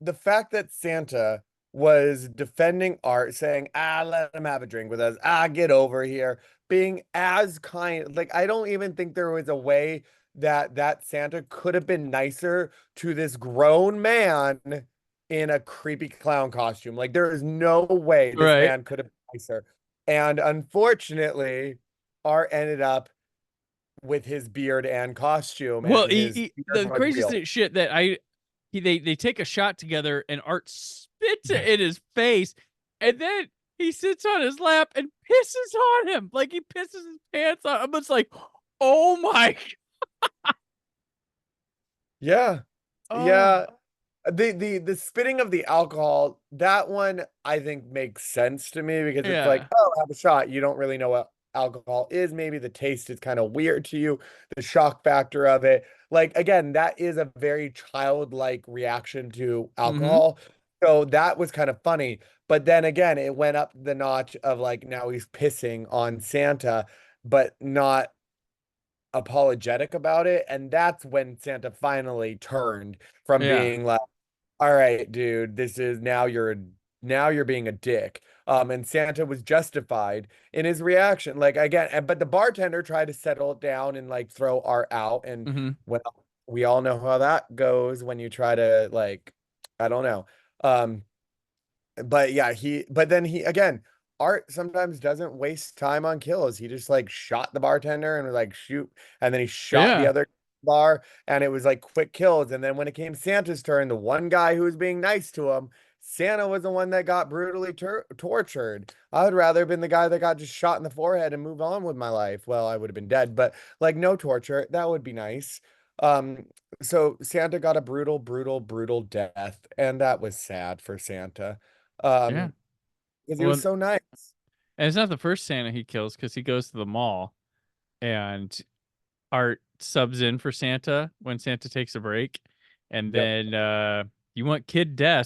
the fact that Santa was defending Art, saying, let him have a drink with us, get over here, being as kind, like I don't even think there was a way that Santa could have been nicer to this grown man in a creepy clown costume. Like there is no way this right. man could have been nicer. And unfortunately, Art ended up with his beard and costume, Well, and his beard the was craziest real. shit that they take a shot together and Art spits it in his face, and then he sits on his lap and pisses on him, like he pisses his pants on him. It's like, oh my, Yeah. oh Yeah. The spitting of the alcohol, that one I think makes sense to me because it's like, yeah, oh, have a shot. You don't really know what alcohol is. Maybe the taste is kind of weird to you, the shock factor of it. Like again, that is a very childlike reaction to mm-hmm, alcohol. So that was kind of funny. But then again, it went up the notch of like now he's pissing on Santa, but not apologetic about it. And that's when Santa finally turned from yeah, being like, all right, dude, this is now you're being a dick. And Santa was justified in his reaction. Like again, but the bartender tried to settle it down and like throw Art out. And mm-hmm, well, we all know how that goes when you try to like, I don't know. Um, but yeah, but then he again, Art sometimes doesn't waste time on kills. He just like shot the bartender and was like shoot, and then he shot the yeah, other bar, and it was like quick kills. And then when it came Santa's turn, the one guy who was being nice to him, Santa was the one that got brutally tortured. I would rather have been the guy that got just shot in the forehead and move on with my life. Well, I would have been dead, but like no torture. That would be nice. Um, so Santa got a brutal, brutal, brutal death, and that was sad for Santa. yeah. Um, because he was Well, so nice. and it's not the first Santa he kills because he goes to the mall and Art subs in for Santa when Santa takes a break, and Yep. then you want Kid Des.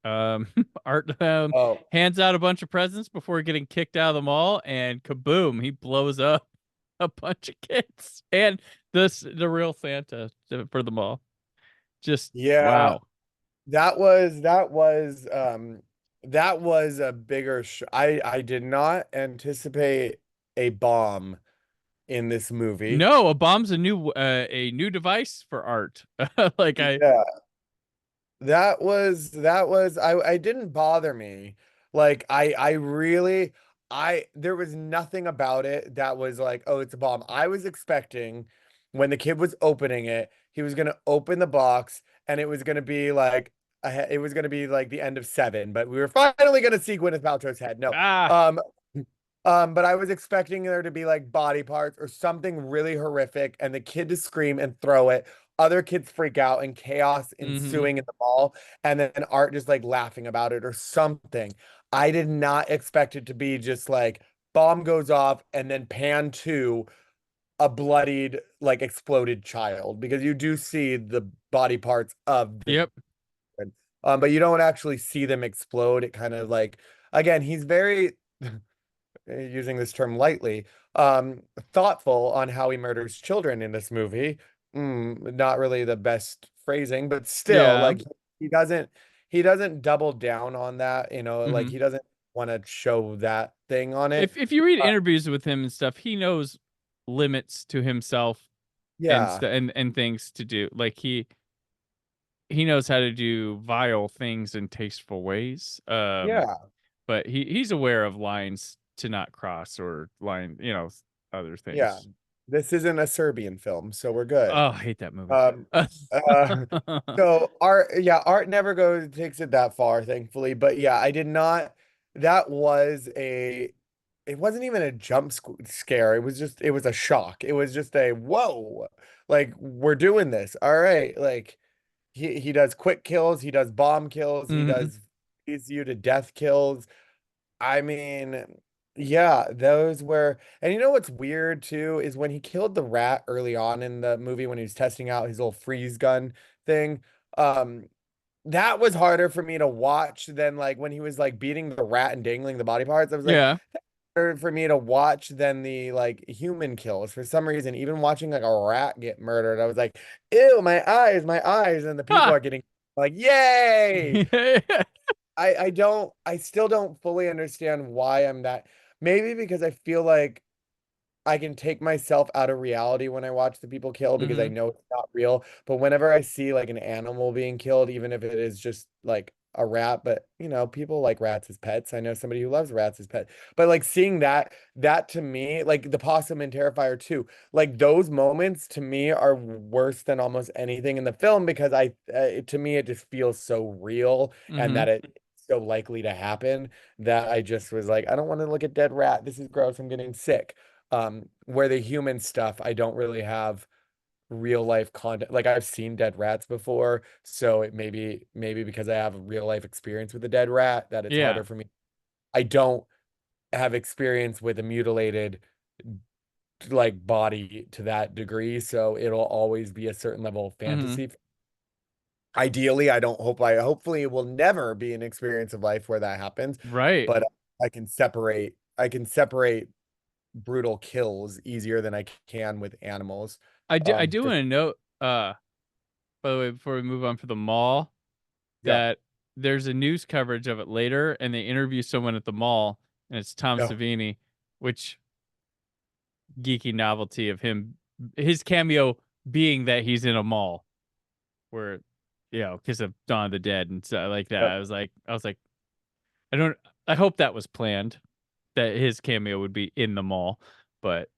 Art Oh, hands out a bunch of presents before getting kicked out of the mall, and kaboom, he blows up a bunch of kids and the real Santa for the mall. Just yeah. wow. That was a bigger I did not anticipate a bomb in this movie. No, a bomb's a new device for Art. Like Yeah. That was I didn't bother me. Like I really there was nothing about it that was like, oh, it's a bomb. I was expecting when the kid was opening it, he was gonna open the box and it was gonna be like it was gonna be like the end of Seven, but we were finally gonna see Gwyneth Paltrow's head. No. ah. But I was expecting there to be like body parts or something really horrific and the kid to scream and throw it. Other kids freak out and chaos Mm-hmm. ensuing in the mall, and then Art just like laughing about it or something. I did not expect it to be just like bomb goes off and then pan to a bloodied, like exploded child because you do see the body parts of the Yep. but you don't actually see them explode. It kind of like again, he's very using this term lightly, thoughtful on how he murders children in this movie. Not really the best phrasing, but still, Yeah. like he doesn't he doesn't double down on that, like Mm-hmm. he doesn't want to show that thing on it. If you read Uh, interviews with him and stuff, he knows limits to himself and yeah, and things to do. Like he knows how to do vile things in tasteful ways. yeah, But he's aware of lines to not cross or other yeah. things. This isn't a Serbian film, so we're good. Oh, I hate that movie. Um, uh, So art never takes it that far, thankfully. But yeah, I did not. That was it wasn't even a scare. It was a shock. It was just a whoa, like we're doing this. All right. Like he does quick kills, he does bomb kills, he Mhm. does freeze you to death kills. I mean, yeah, those were, and you know what's weird too is when he killed the rat early on in the movie when he was testing out his little freeze gun thing. Um, that was harder for me to watch than like when he was like beating the rat and dangling the body parts. I was like, Yeah. harder for me to watch than the like human kills. For some reason, even watching like a rat get murdered, I was like, ew, my eyes, and the people Ha! are getting like, yay. I still don't fully understand why I'm that. Maybe because I feel like I can take myself out of reality when I watch the people kill because I Mhm. know it's not real. But whenever I see like an animal being killed, even if it is just like a rat, but people like rats as pets. I know somebody who loves rats as pet. But like seeing that to me, like the possum and Terrifier too, like those moments to me are worse than almost anything in the film because to me it just feels so real and Mhm. that it's so likely to happen that I just was like, I don't want to look at dead rat. This is gross. I'm getting sick. Where the human stuff, I don't really have real life content. Like I've seen dead rats before, so it maybe because I have a real life experience with a dead rat that it's Yeah. harder for me. I don't have experience with a mutilated like body to that degree, so it'll always be a certain level of Mhm. fantasy. Ideally, hopefully it will never be an experience of life where that happens, Right. but I can separate brutal kills easier than I can with animals. I do For want to note by the way before we move on for the mall yeah, that there's a news coverage of it later and they interview someone at the mall and it's Tom no, Savini, which geeky novelty of his cameo being that he's in a mall where because of Dawn of the Dead and stuff like that. no, I was like I don't I hope that was planned that his cameo would be in the mall, but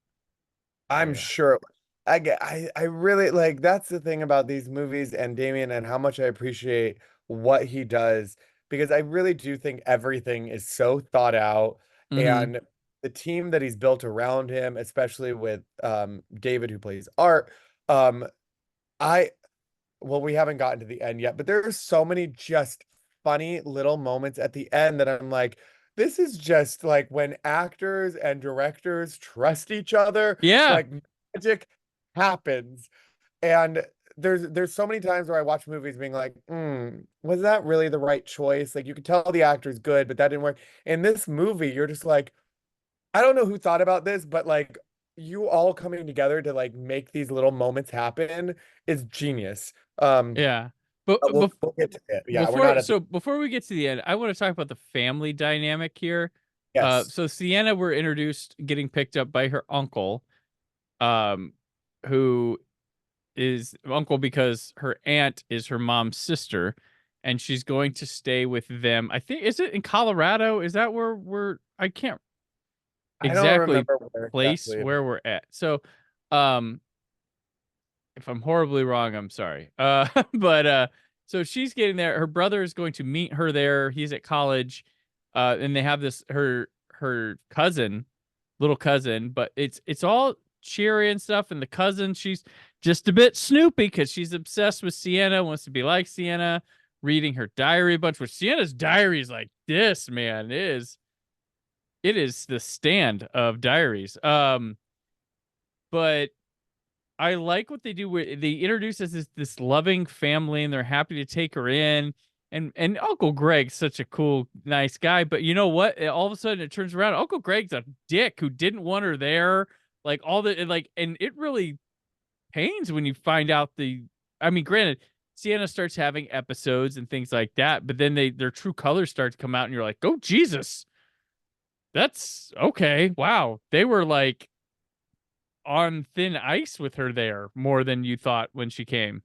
I'm yeah. sure. I really like that's the thing about these movies and Damien and how much I appreciate what he does because I really do think everything is so thought out Mhm. and the team that he's built around him, especially with David who plays Art, um I well, we haven't gotten to the end yet, but there are so many just funny little moments at the end that I'm like, this is just like when actors and directors trust each other, Yeah. like magic happens. And there's so many times where I watch movies being like, was that really the right choice? Like you could tell the actor's good, but that didn't work. In this movie, you're just like, I don't know who thought about this, but like you all coming together to like make these little moments happen is genius. Yeah. But We'll get to it. Yeah, we're not at the before we get to the end, I want to talk about the family dynamic here. yes. So Sienna, we're introduced getting picked up by her uncle, who is uncle because her aunt is her mom's sister, and she's going to stay with them. I think, is it in Colorado? Is that where I can't I don't exactly remember where place exactly. where we're at. So, if I'm horribly wrong, I'm sorry. But so she's getting there. Her brother is going to meet her there. He's at college, and they have this her cousin, little cousin, but it's all cheery and stuff. And the cousin, she's just a bit snoopy because she's obsessed with Sienna, wants to be like Sienna, reading her diary a bunch. Which Sienna's diary is like this, man. It is the stand of diaries. But I like what they do where they introduce us as this loving family and they're happy to take her in. And Uncle Greg's such a cool, nice guy. But you know what? All of a sudden it turns around. Uncle Greg's a dick who didn't want her there. Like all the like, and it really pains when you find out I mean, granted, Sienna starts having episodes and things like that, but then their true colors start to come out and you're like, oh Jesus. That's okay. Wow. They were like on thin ice with her there more than you thought when she came.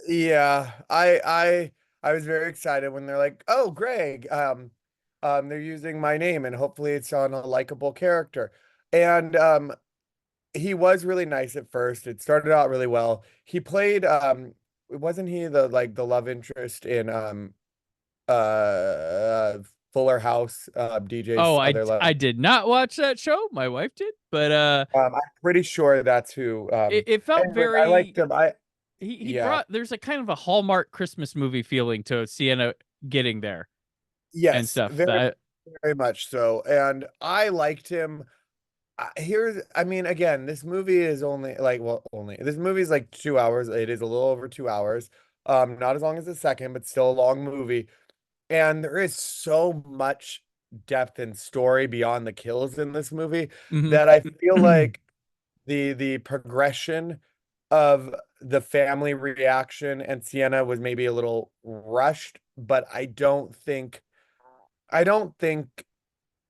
Yeah, I was very excited when they're like, "Oh, Greg, they're using my name and hopefully it's on a likable character." And he was really nice at first. It started out really well. He played wasn't he the love interest in Fuller House, DJ's Oh, other love. I did not watch that show. My wife did, but I'm pretty sure that's who it felt anyways, I very liked him. he Yeah. brought there's a kind of a Hallmark Christmas movie feeling to Sienna getting there and Yes, stuff. very, That very much so. And I liked him. I mean, again, this movie is only like, well, only this movie is like 2 hours. It is a little over 2 hours. Not as long as the second, but still a long movie. And there is so much depth and story beyond the kills in this movie Mhm. that I feel like the progression of the family reaction and Sienna was maybe a little rushed, but I don't think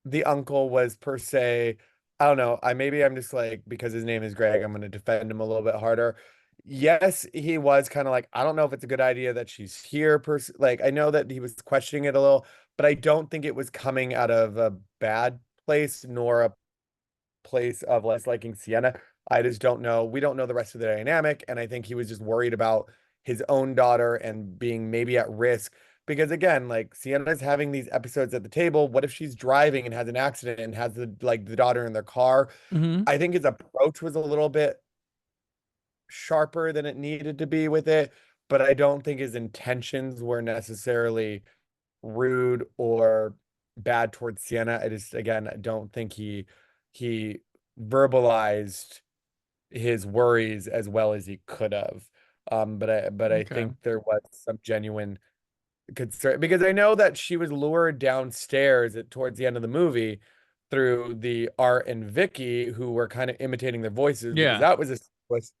the uncle was per se, I don't know. I'm just like, because his name is Greg, I'm gonna defend him a little bit harder. Yes, he was kind of like, I don't know if it's a good idea that she's here. Like, I know that he was questioning it a little, but I don't think it was coming out of a bad place nor a place of less liking Sienna. I just don't know. We don't know the rest of the dynamic, and I think he was just worried about his own daughter and being maybe at risk. Because again, like Sienna's having these episodes at the table. What if she's driving and has an accident and has the daughter in their car? Mhm. I think his approach was a little bit sharper than it needed to be with it, but I don't think his intentions were necessarily rude or bad towards Sienna. I just again I don't think he verbalized his worries as well as he could have. But I Okay. think there was some genuine concern because I know that she was lured downstairs towards the end of the movie through the Art and Vicky, who were kind of imitating their voices because Yeah. that was a sequence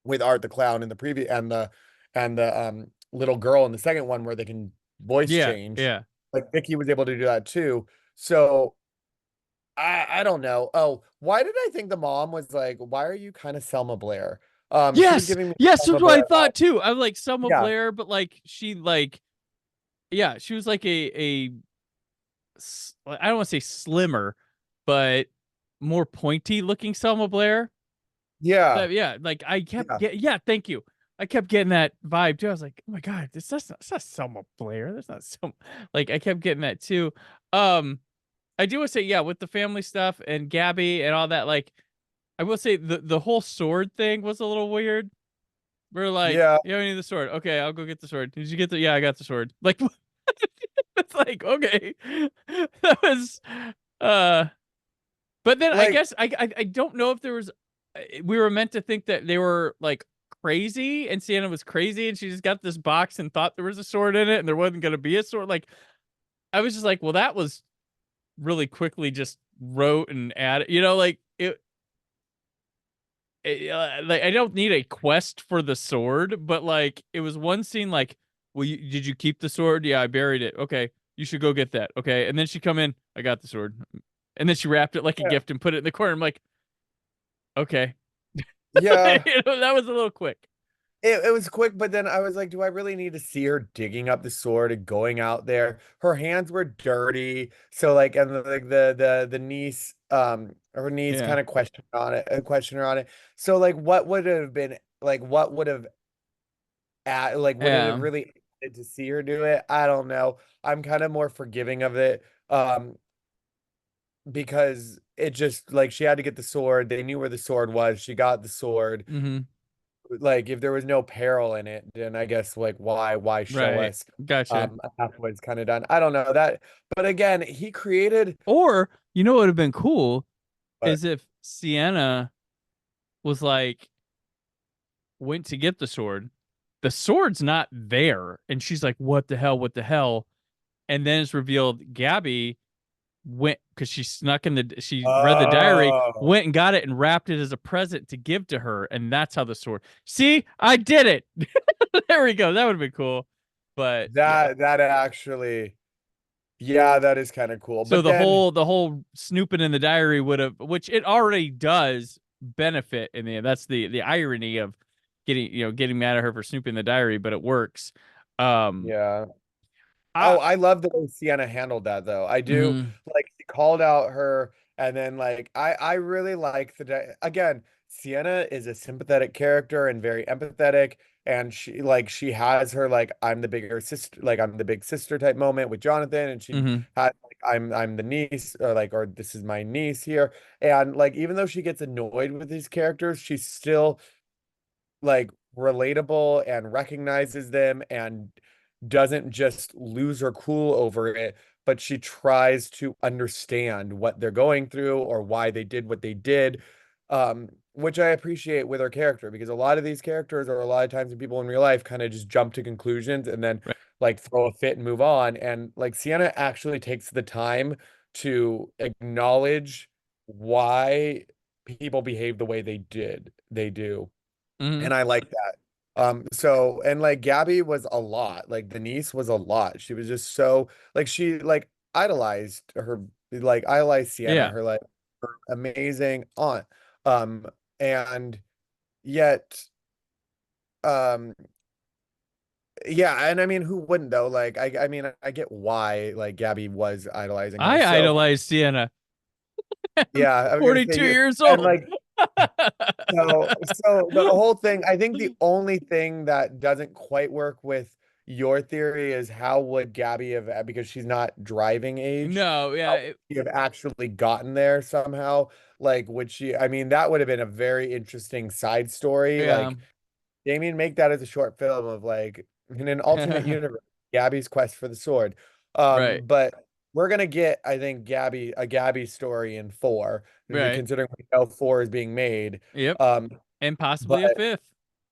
with Art the Clown in the previous and the little girl in the second one where they can voice Yeah. change. Yeah. Like Vicky was able to do that too. So I don't know. Oh, why did I think the mom was like, why are you kind of Selma Blair? She was Yes. giving me Yes, Selma that's what I Blair thought vibe. too. I'm like Selma Yeah. Blair, but like she like yeah, she was like I don't want to say slimmer, but more pointy looking Selma Blair. Yeah. Yeah, like I kept Yeah. yeah, thank you. I kept getting that vibe too. I was like, oh my god, it's not Selma Blair. That's not Selma. Like I kept getting that too. I do want to say, yeah, with the family stuff and Gabby and all that, like I will say the whole sword thing was a little weird. We're like, Yeah. yeah, we need the sword. Okay, I'll go get the sword. Did you get the? Yeah, I got the sword. Like, it's like okay, that was, uh, but then I Like, guess I don't know if there was. We were meant to think that they were like crazy, and Sienna was crazy, and she just got this box and thought there was a sword in it, and there wasn't going to be a sword. Like, I was just like, well, that was really quickly just wrote and added, like like I don't need a quest for the sword, but like it was one scene like, well, did you keep the sword? Yeah, I buried it. Okay, you should go get that. Okay, and then she come in, I got the sword, and then she wrapped it like a gift and put it in the corner. I'm like, okay, Yeah. that was a little quick. It was quick, but then I was like, do I really need to see her digging up the sword and going out there? Her hands were dirty. So like, and like the niece, her niece Yeah. kind of questioned her on it. So like, what would have been like, what would have like, would it Yeah. have really added to see her do it? I don't know. I'm kind of more forgiving of it. Because it just like she had to get the sword. They knew where the sword was. She got the sword. Mm-hmm. Like if there was no peril in it, then I guess like why show Right. us Gotcha. after it's kind of done. I don't know that, but again, he created Or what would have been cool but is if Sienna was like went to get the sword's not there, and she's like, what the hell, and then it's revealed Gabby went because she snuck in she read the diary, oh went and got it and wrapped it as a present to give to her, and that's how the sword. See, I did it. There we go. That would have been cool, but yeah. that actually yeah, that is kind of cool. So But then the whole snooping in the diary would have, which it already does benefit in the end. That's the irony of getting mad at her for snooping in the diary, but it works. Um, yeah. I, Oh, I love the way Sienna handled that though. I do mhm, like she called out her and then like I really like again, Sienna is a sympathetic character and very empathetic and she has her like I'm the bigger sister like I'm the big sister type moment with Jonathan and she mhm, had like I'm the niece or this is my niece here and like even though she gets annoyed with these characters, she's still like relatable and recognizes them and doesn't just lose her cool over it, but she tries to understand what they're going through or why they did what they did. Which I appreciate with her character because a lot of these characters or a lot of times when people in real life kind of just jump to conclusions and then right, like throw a fit and move on. And like Sienna actually takes the time to acknowledge why people behave the way they do. mhm, And I like that. So and like Gabby was a lot. Like the niece was a lot. She was just so like she like idolized Sienna, yeah, her like her amazing aunt. Um and yet um yeah, and I mean who wouldn't though? Like I mean I get why like Gabby was idolizing her. I So idolize Sienna. yeah, I was gonna say 42 you years and old. like so the whole thing, I think the only thing that doesn't quite work with your theory is how would Gabby have, because she's not driving age, No, yeah, how would she have actually gotten there somehow? Like, would she, I mean, that would have been a very interesting side story. yeah, Like, Damien, make that as a short film of like in an alternate universe, Gabby's quest for the sword. right, But we're gonna get, I think, a Gabby story in four, right, considering we know four is being made. yep, Um, and possibly a but fifth.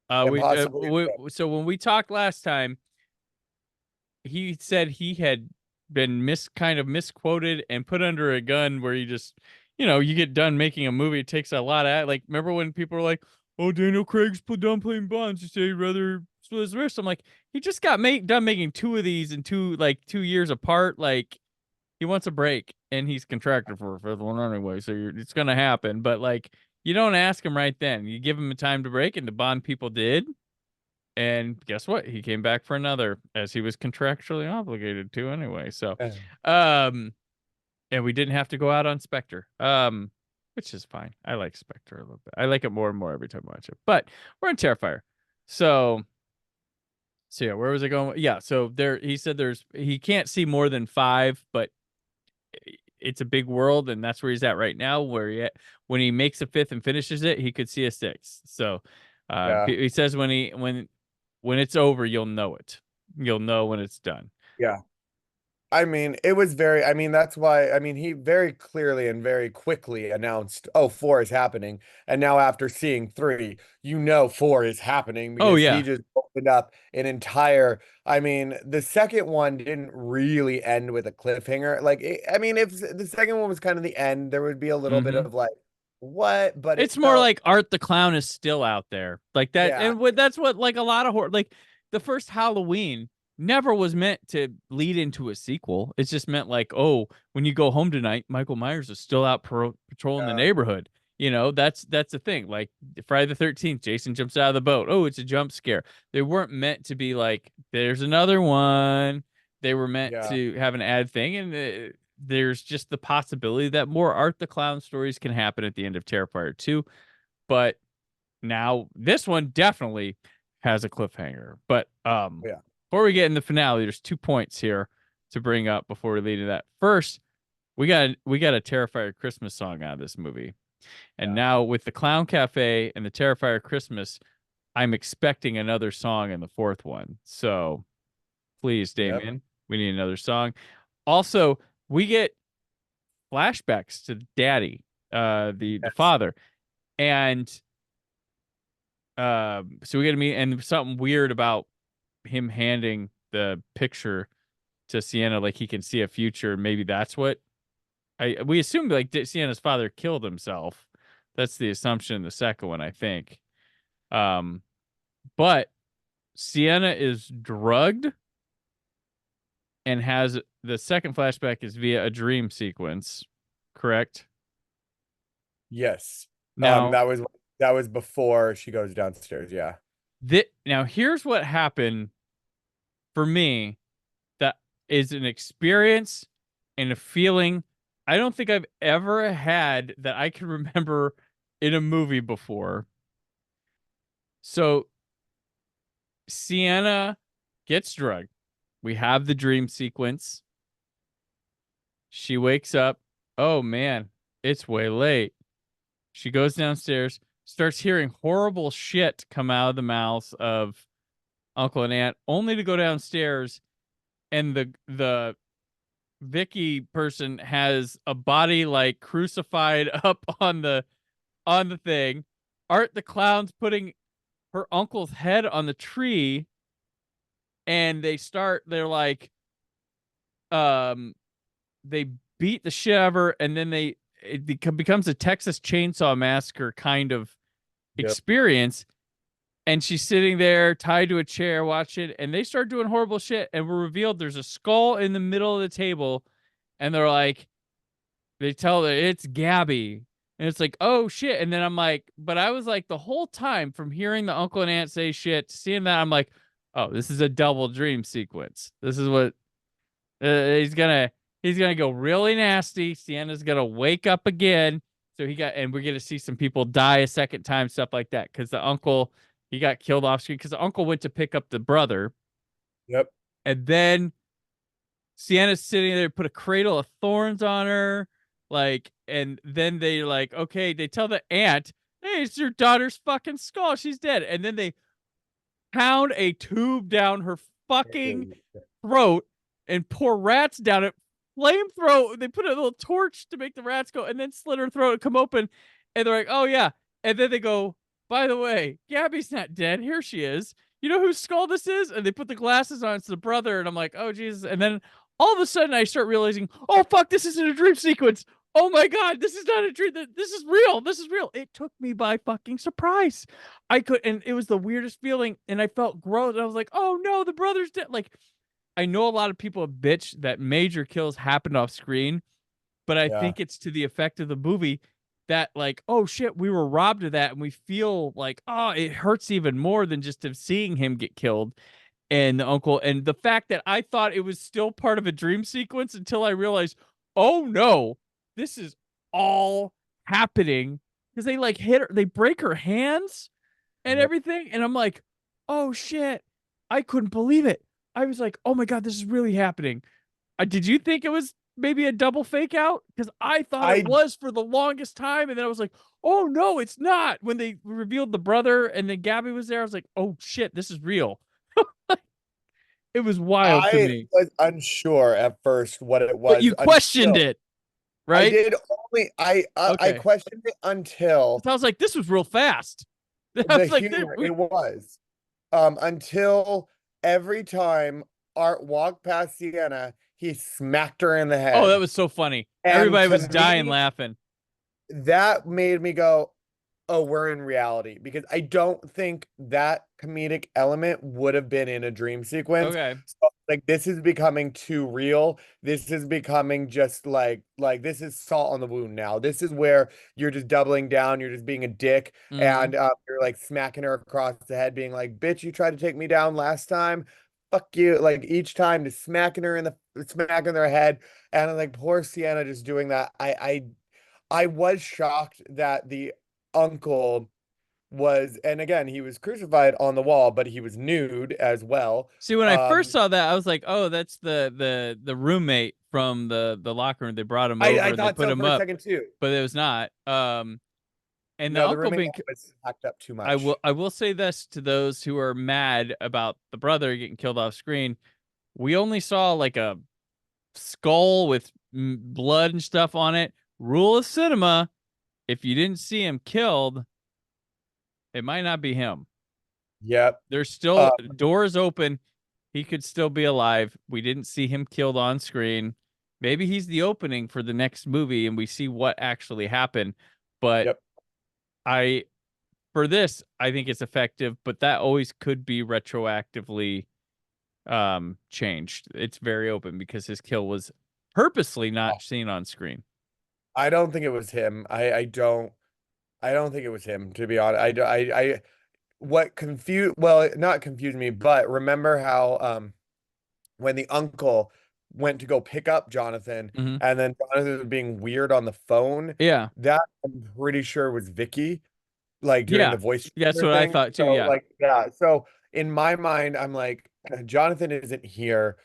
and possibly So when we talked last time, he said he had been kind of misquoted and put under a gun where you just, you get done making a movie. It takes a lot of, like, remember when people were like, oh, Daniel Craig's done playing Bonds. You say he'd rather split his wrist. I'm like, he just got done making two of these in 2 years apart. Like, he wants a break and he's contracted for a fifth one anyway. So it's going to happen. But like, you don't ask him right then. You give him a time to break, and the Bond people did. And guess what? He came back for another, as he was contractually obligated to anyway. So, uh, um, and we didn't have to go out on Spectre, which is fine. I like Spectre a little bit. I like it more and more every time I watch it. But we're in Terrifier, so yeah, where was I going? Yeah, so he said he can't see more than 5, but it's a big world, and that's where he's at right now. When he makes a 5th and finishes it, he could see a 6th. So, yeah, he says when it's over, you'll know it. You'll know when it's done. yeah. I mean, it was very, I mean, that's why, I mean, he very clearly and very quickly announced, oh, four is happening. And now after seeing three, you know, four is happening Oh because he yeah. just opened up an entire, I mean, the second one didn't really end with a cliffhanger. Like, I mean, if the second one was kind of the end, there would be a little bit Hmm. of like, what? But it It's more felt, like Art the Clown is still out there. Like that, yeah, and that's what like a lot of horror, like the first Halloween never was meant to lead into a sequel. It's just meant like, oh, when you go home tonight, Michael Myers is still out patrolling the uh, neighborhood. You know, that's the thing. Like Friday the 13th, Jason jumps out of the boat. Oh, it's a jump scare. They weren't meant to be like, there's another one. They were meant yeah, to have an add thing, and there's just the possibility that more Art the Clown stories can happen at the end of Terrifier 2. But now this one definitely has a cliffhanger. But yeah, before we get in the finale, there's 2 points here to bring up before we lead to that. First, we got a Terrifier Christmas song out of this movie. And yeah, now with the Clown Cafe and the Terrifier Christmas, I'm expecting another song in the fourth one. So please, yep, Damien, we need another song. Also, we get flashbacks to Daddy, the yes, father, and so we get to meet and something weird about him handing the picture to Sienna, like he can see a future. Maybe that's what we assumed. Like Sienna's father killed himself. That's the assumption in the second one, I think. Um, but Sienna is drugged and has the second flashback is via a dream sequence, correct? yes. Now, That was before she goes downstairs. Yeah. now here's what happened for me that is an experience and a feeling I don't think I've ever had that I can remember in a movie before. So Sienna gets drugged. We have the dream sequence. She wakes up. Oh man, it's way late. She goes downstairs, starts hearing horrible shit come out of the mouths of uncle and aunt, only to go downstairs and the Vicky person has a body like crucified up on the thing. Art the Clown's putting her uncle's head on the tree, and they're like, um, they beat the shit out of her, and then becomes a Texas Chainsaw Massacre kind of Yep. experience. And she's sitting there tied to a chair watching, and they start doing horrible shit. And we're revealed there's a skull in the middle of the table, and they're like, they tell her it's Gabby. And it's like, oh shit. And then I'm like, but I was like, the whole time from hearing the uncle and aunt say shit, seeing that, I'm like, oh, this is a double dream sequence. This is what he's gonna go really nasty. Sienna's gonna wake up again. So and we're gonna see some people die a second time, stuff like that. Because the uncle, he got killed off screen because the uncle went to pick up the brother, Yep. and then Sienna's sitting there, put a cradle of thorns on her, like, and then they like, okay, they tell the aunt, hey, it's your daughter's fucking skull. She's dead. And then they pound a tube down her fucking throat and pour rats down it. Flamethrower. They put a little torch to make the rats go, and then slit her throat and come open. And they're like, oh yeah. And then they go, by the way, Gabby's not dead. Here she is. You know whose skull this is? And they put the glasses on. It's the brother. And I'm like, oh Jesus. And then all of a sudden I start realizing, oh fuck, this isn't a dream sequence. Oh my god, this is not a dream. This is real. This is real. It took me by fucking surprise. And it was the weirdest feeling. And I felt gross. I was like, oh no, the brother's dead. Like, I know a lot of people bitch that major kills happened off screen, but I Yeah. think it's to the effect of the movie that like, oh shit, we were robbed of that, and we feel like, oh, it hurts even more than just of seeing him get killed and the uncle, and the fact that I thought it was still part of a dream sequence until I realized, oh no, this is all happening because they like hit her, they break her hands and Yep. everything, and I'm like, oh shit, I couldn't believe it. I was like, oh my god, this is really happening. Did you think it was maybe a double fake out? Because I thought it I was for the longest time, and then I was like, oh no, it's not. When they revealed the brother and then Gabby was there, I was like, oh shit, this is real. It was wild to I me. was unsure at first what it But was you questioned until it, I right? did only I Okay. questioned it until So I was like, this was real fast. I the was like, humor. It was until every time Art walked past Sienna, he smacked her in the oh, that head. was so funny. And Everybody to was dying me, laughing. that made me go, oh, we're in reality, because I don't think that comedic element would have been in a dream sequence. Okay. So, like, this is becoming too real. This is becoming just like this is salt on the wound now. This is where you're just doubling down, you're just being a dick, Mhm. and you're like smacking her across the head, being like, bitch, you tried to take me down last time. Fuck you. Like each time, just smacking their head. And like poor Sienna just doing that. I was shocked that the uncle was, and again, he was crucified on the wall, but he was nude as well. See, when I first Um, saw that, I was like, "Oh, that's the roommate from the locker room. They brought him I over. They thought put so him for a up, second too. but it was not." And the No, the uncle roommate being, was hacked up too I much. will say this to those who are mad about the brother getting killed off screen. We only saw like a skull with blood and stuff on it. Rule of cinema: if you didn't see him killed, it might not be him. Yep. There's still Um, doors open. He could still be alive. We didn't see him killed on screen. Maybe he's the opening for the next movie and we see what actually happened. But yep. I for this, I think it's effective, but that always could be retroactively changed. It's very open because his kill was purposely not seen on screen. I don't think it was him. I don't think it was him, to be honest. What confused, well, not confused me, but remember how when the uncle went to go pick up Jonathan, Hmm. and then Jonathan was being weird on the phone, Yeah. that I'm pretty sure was Vicky, like doing Yeah. the voice That's changer what I thing. thought too. So Yeah. like, yeah. So in my mind, I'm like, Jonathan isn't here.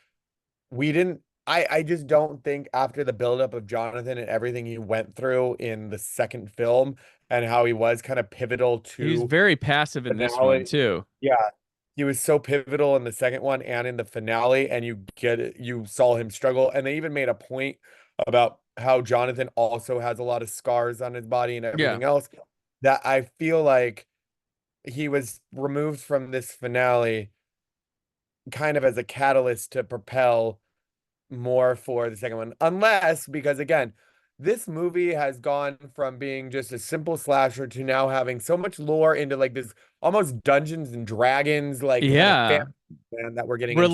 We didn't. I just don't think after the buildup of Jonathan and everything he went through in the second film and how he was kind of pivotal He was to very passive in this one finale. too. Yeah, he was so pivotal in the second one and in the finale, and you saw him struggle. And they even made a point about how Jonathan also has a lot of scars on his body and Yeah. everything else, that I feel like he was removed from this finale kind of as a catalyst to propel more for the second one. Unless, because again, this movie has gone from being just a simple slasher to now having so much lore into like this almost Dungeons and Dragons like kind of Yeah. fan that we're getting into.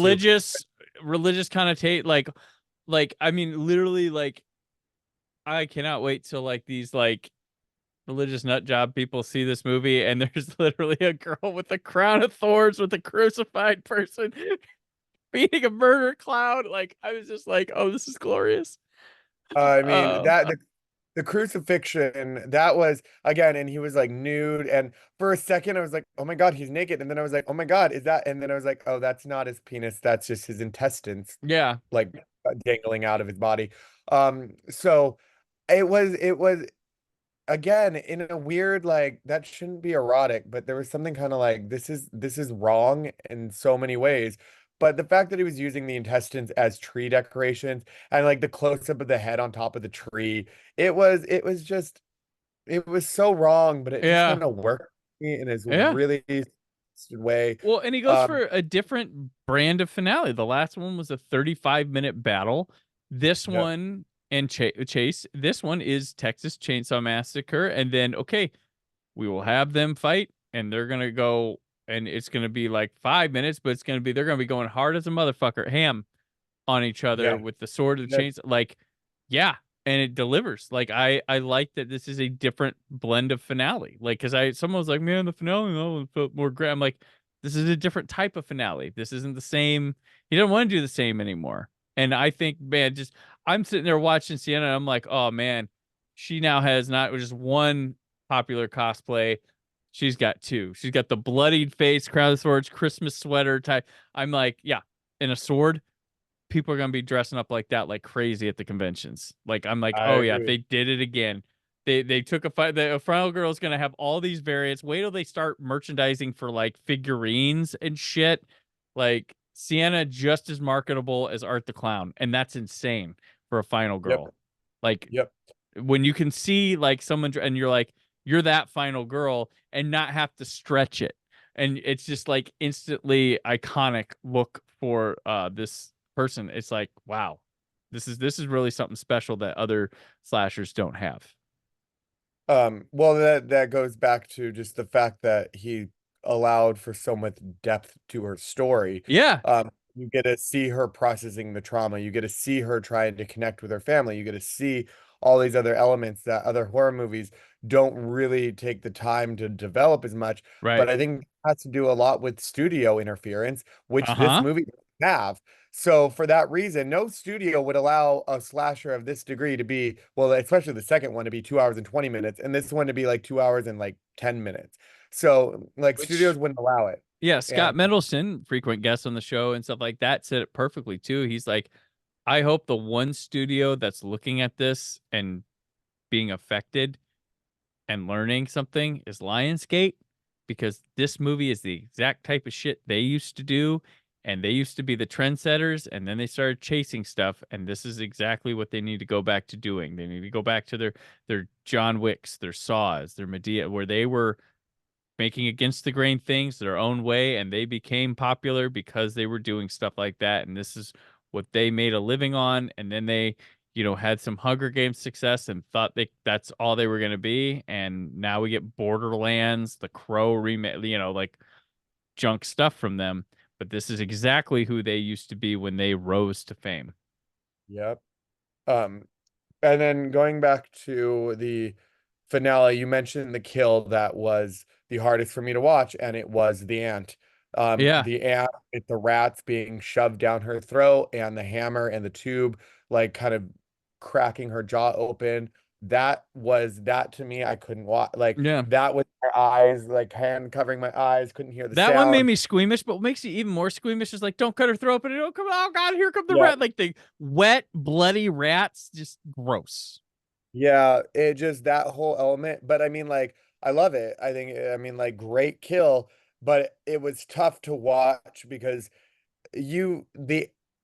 Religious connotate like I mean literally like I cannot wait till like these like religious nut job people see this movie and there's literally a girl with a crown of thorns with a crucified person beating a murder clown. Like I was just like, oh, this is glorious. I mean Um, that the crucifixion, that was again, and he was like nude, and for a second I was like, oh my God, he's naked, and then I was like, oh my God, is that? And then I was like, oh, that's not his penis, that's just his intestines yeah, like dangling out of his body. So it was again in a weird, like, that shouldn't be erotic, but there was something kind of like this is wrong in so many ways. But the fact that he was using the intestines as tree decorations and like the close up of the head on top of the tree, it was so wrong, but it just yeah, kind of worked for me in his yeah. really twisted way. Well, and he goes Um, for a different brand of finale. The last one was a 35-minute battle. This yeah, one and Chase, this one is Texas Chainsaw Massacre. And then, okay, we will have them fight, and they're gonna go, and it's gonna be like 5 minutes, but they're gonna be going hard as a motherfucker, ham on each other yeah, with the sword and the chains. Like, yeah, and it delivers. Like, I like that this is a different blend of finale. Like, because someone was like, man, the finale no felt more grand. I'm like, this is a different type of finale. This isn't the same. He doesn't want to do the same anymore. And I think, man, just I'm sitting there watching Sienna, and I'm like, oh man, she now has not just one popular cosplay. She's got two. She's got the bloodied face, crown of swords, Christmas sweater type. I'm like, yeah, and a sword. People are gonna be dressing up like that like crazy at the conventions. Like I'm like, I oh yeah, agree. they did it again. They took a fight. The Final Girl is gonna have all these variants. Wait till they start merchandising for like figurines and shit. Like Sienna just as marketable as Art the Clown, and that's insane for a final girl. Like Yep. when you can see like someone and you're like, you're that final girl and not have to stretch it. And it's just like instantly iconic look for this person. It's like, wow, this is really something special that other slashers don't have. Well, that goes back to just the fact that he allowed for so much depth to her story. Yeah. You get to see her processing the trauma. You get to see her trying to connect with her family. You get to see all these other elements that other horror movies don't really take the time to develop as much. Right. But I think it has to do a lot with studio interference, which this movie doesn't have. So for that reason, no studio would allow a slasher of this degree to be, well, especially the second one to be 2 hours and 20 minutes, and this one to be like 2 hours and like 10 minutes. So like studios wouldn't allow it. Yeah, Scott And Mendelson, frequent guest on the show and stuff like that, said it perfectly too. He's like, I hope the one studio that's looking at this and being affected and learning something is Lionsgate, because this movie is the exact type of shit they used to do, and they used to be the trendsetters, and then they started chasing stuff, and this is exactly what they need to go back to doing. They need to go back to their John Wicks, their Saws, their Medea, where they were making against the grain things their own way, and they became popular because they were doing stuff like that, and this is what they made a living on. And then they, had some Hunger Games success and thought that's all they were going to be, and now we get Borderlands, The Crow remake, like junk stuff from them. But this is exactly who they used to be when they rose to fame. Yep. And then going back to the finale, you mentioned the kill that was the hardest for me to watch, and it was the ant. Yeah. The ant with the rats being shoved down her throat and the hammer and the tube like kind of cracking her jaw open. That to me, I couldn't watch. Like Yeah. that with my eyes, like hand covering my eyes, couldn't hear the That sound. one made me squeamish, but what makes you even more squeamish is like, don't cut her throat, but it don't come. Oh God, here come the rat! Like the wet, bloody rats, just gross. Yeah, it just that whole element. But I mean, like, I love it. I mean, like, great kill, but it was tough to watch because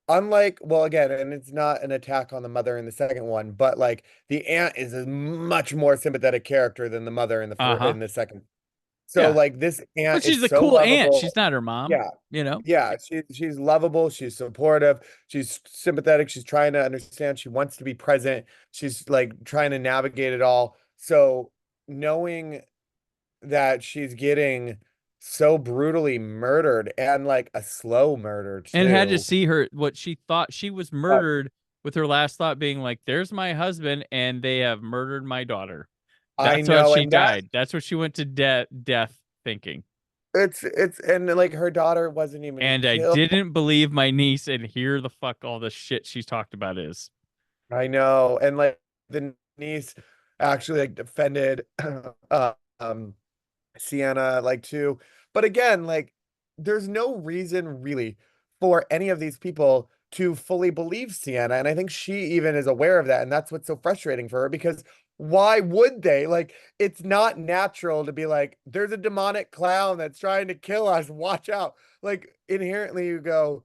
unlike, well, again, and it's not an attack on the mother in the second one, but like the aunt is a much more sympathetic character than the mother in the second. So Yeah. like this aunt But she's is a so cool aunt. lovable. She's not her mom. Yeah. Yeah, she's lovable, she's supportive, she's sympathetic, she's trying to understand, she wants to be present, she's like trying to navigate it all. So knowing that she's getting so brutally murdered and like a slow murder And had to too. see what she thought she was murdered, with her last thought being like, there's my husband and they have murdered my daughter. I That's know, how she and died. That's what she went to death thinking. it's and like her daughter wasn't even And I killed. didn't believe my niece, and here the fuck all the shit she's talked about is. I know, and like the niece actually like defended um Sienna like too. But again, like there's no reason really for any of these people to fully believe Sienna. And I think she even is aware of that. And that's what's so frustrating for her because why would they? Like, it's not natural to be like, there's a demonic clown that's trying to kill us. Watch out. Like, inherently, you go,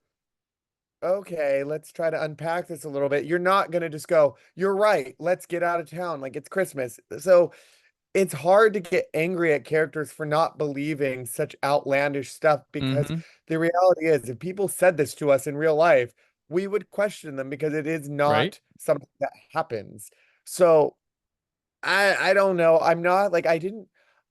okay, let's try to unpack this a little bit. You're not going to just go, you're right. Let's get out of town. Like, it's Christmas. So, it's hard to get angry at characters for not believing such outlandish stuff because the reality is if people said this to us in real life, we would question them because it is not something that happens. So I don't know. I'm not like I didn't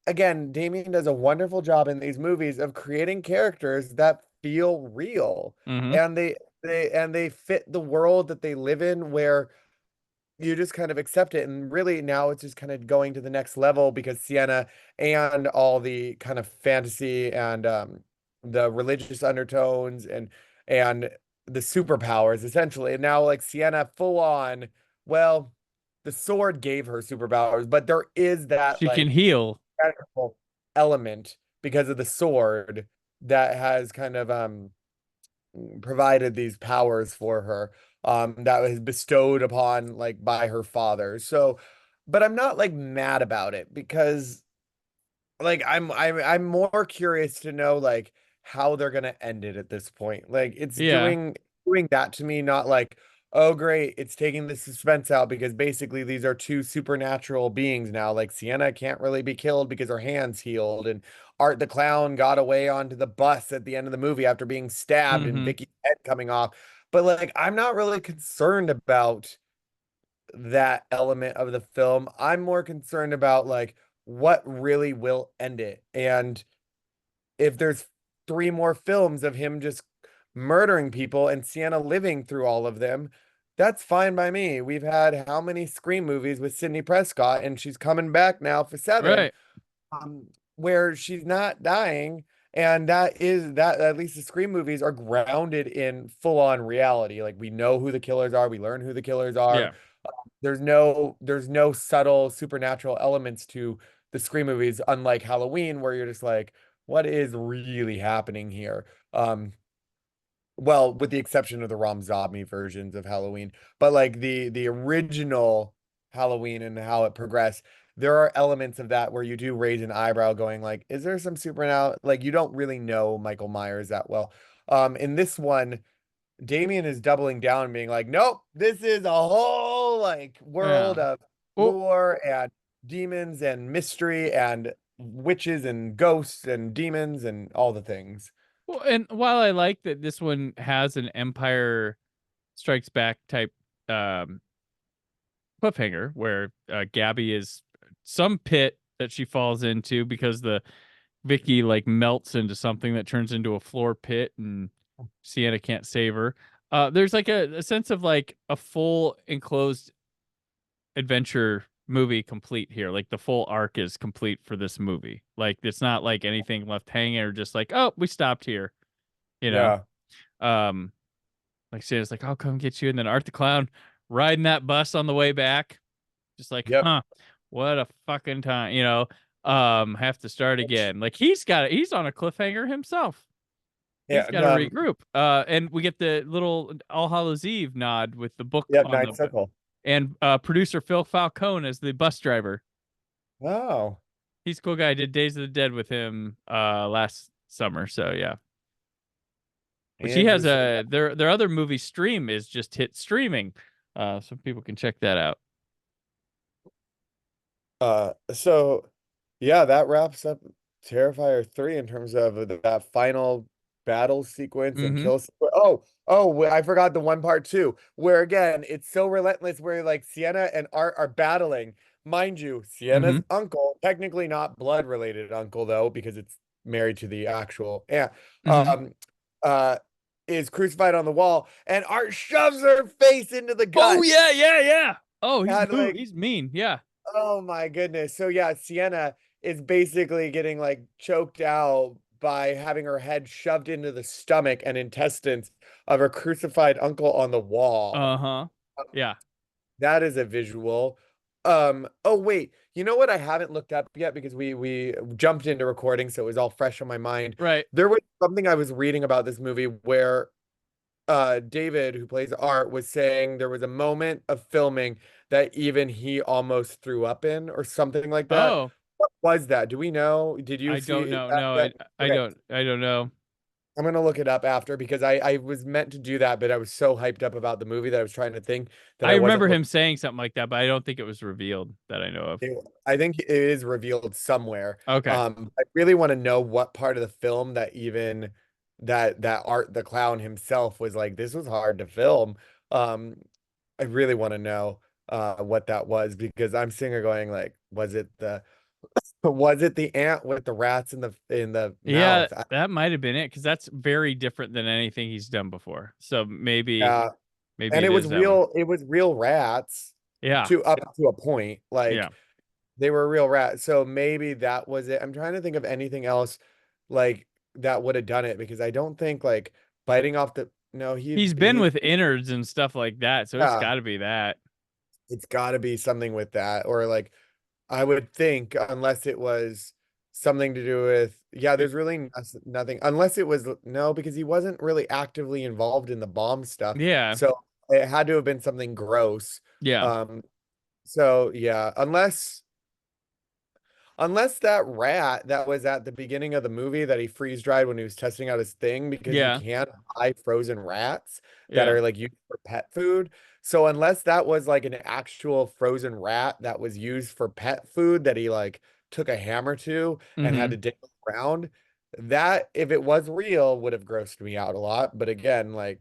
again, Damien does a wonderful job in these movies of creating characters that feel real and they fit the world that they live in where you just kind of accept it. And really now it's just kind of going to the next level because Sienna and all the kind of fantasy and the religious undertones and the superpowers essentially. And now like Sienna full on, well, the sword gave her superpowers, but there is that She can like heal magical element because of the sword that has kind of provided these powers for her that was bestowed upon like by her father. So but I'm not like mad about it because like I'm more curious to know like how they're gonna end it at this point. Like it's Yeah. doing that to me, not like, oh great, it's taking the suspense out because basically these are two supernatural beings now. Like Sienna can't really be killed because her hand's healed, and Art the Clown got away onto the bus at the end of the movie after being stabbed and Mm-hmm. Vicky's head coming off. But like I'm not really concerned about that element of the film. I'm more concerned about like what really will end it. And if there's three more films of him just murdering people and Sienna living through all of them, that's fine by me. We've had how many Scream movies with Sidney Prescott, and she's coming back now for 7, Right. where she's not dying. And that is that at least the Scream movies are grounded in full on reality. Like we know who the killers are, we learn who the killers are. Yeah. There's no subtle supernatural elements to the Scream movies, unlike Halloween, where you're just like, what is really happening here? Well, with the exception of the Ram Zombie versions of Halloween, but like the original Halloween and how it progressed, there are elements of that where you do raise an eyebrow, going like, is there some supernatural? Like you don't really know Michael Myers that well. In this one, Damien is doubling down, being like, nope, this is a whole like world Yeah. of Well, lore and demons and mystery and witches and ghosts and demons and all the things. well, and while I like that this one has an Empire Strikes Back type um cliffhanger where Gabby is some pit that she falls into because the Vicky like melts into something that turns into a floor pit and Sienna can't save her. There's like a sense of like a full enclosed adventure movie complete here. Like the full arc is complete for this movie. Like it's not like anything left hanging or just like, oh, we stopped here, you know? Yeah. Um, like Sienna's like, I'll come get you. And then Art the Clown riding that bus on the way back. Just like, Yep. huh, what a fucking time, have to start again. Like he's on a cliffhanger himself. He's Yeah. got to regroup. And we get the little All Hallows Eve nod with the book Yep. on Night the Circle. and producer Phil Falcone as the bus driver. Wow. He's a cool guy. I did Days of the Dead with him last summer. So yeah. Which he has Interesting. their other movie Stream is just hit streaming. So people can check that out. So yeah, that wraps up Terrifier 3 in terms of that final battle sequence and Mm-hmm. kill sequence. I forgot the one part too, where again, it's so relentless where like Sienna and Art are battling. Mind you, Mm-hmm. Sienna's uncle, technically not blood related uncle though, because it's married to the actual aunt, Mm-hmm. uh, is crucified on the wall, and Art shoves her face into the gut. Oh yeah. Oh, And like, he's mean. Yeah. oh my goodness. So yeah, Sienna is basically getting like choked out by having her head shoved into the stomach and intestines of her crucified uncle on the wall. Uh-huh. Yeah. That is a visual. Oh wait, you know what I haven't looked up yet because we jumped into recording, so it was all fresh on my mind. Right. There was something I was reading about this movie where David, who plays Art, was saying there was a moment of filming that even he almost threw up in, or something like that. Oh, What was that? Do we know? Did you I see don't know. that No, yet? I Okay, don't know. I'm gonna look it up after because I was meant to do that, but I was so hyped up about the movie that I was trying to think that I I wasn't remember looking. him saying something like that, but I don't think it was revealed that I know of. I think it is revealed somewhere. Okay. I really want to know what part of the film that even that Art the Clown himself was like, this was hard to film. Um, I really want to know what that was, because I'm sitting here going like, was it the ant with the rats in the Yeah, mouth? that might have been it because that's very different than anything he's done before. So maybe Yeah, maybe and it is that one. it was real rats Yeah. to up to a point. Yeah. Like they were real rats. So maybe that was it. I'm trying to think of anything else like that would have done it, because I don't think like biting off the no, He's been with innards and stuff like that, so it's yeah, got to be that. it's got to be something with that, or like I would think, unless it was something to do with, yeah, there's really nothing, unless it was, no, because he wasn't really actively involved in the bomb stuff. Yeah. So it had to have been something gross. Yeah. So yeah, unless unless that rat that was at the beginning of the movie that he freeze dried when he was testing out his thing, because you Yeah, can't buy frozen rats that yeah. are like used for pet food. So unless that was like an actual frozen rat that was used for pet food that he like took a hammer to and had Hmm. to dig around, that if it was real would have grossed me out a lot. But again, like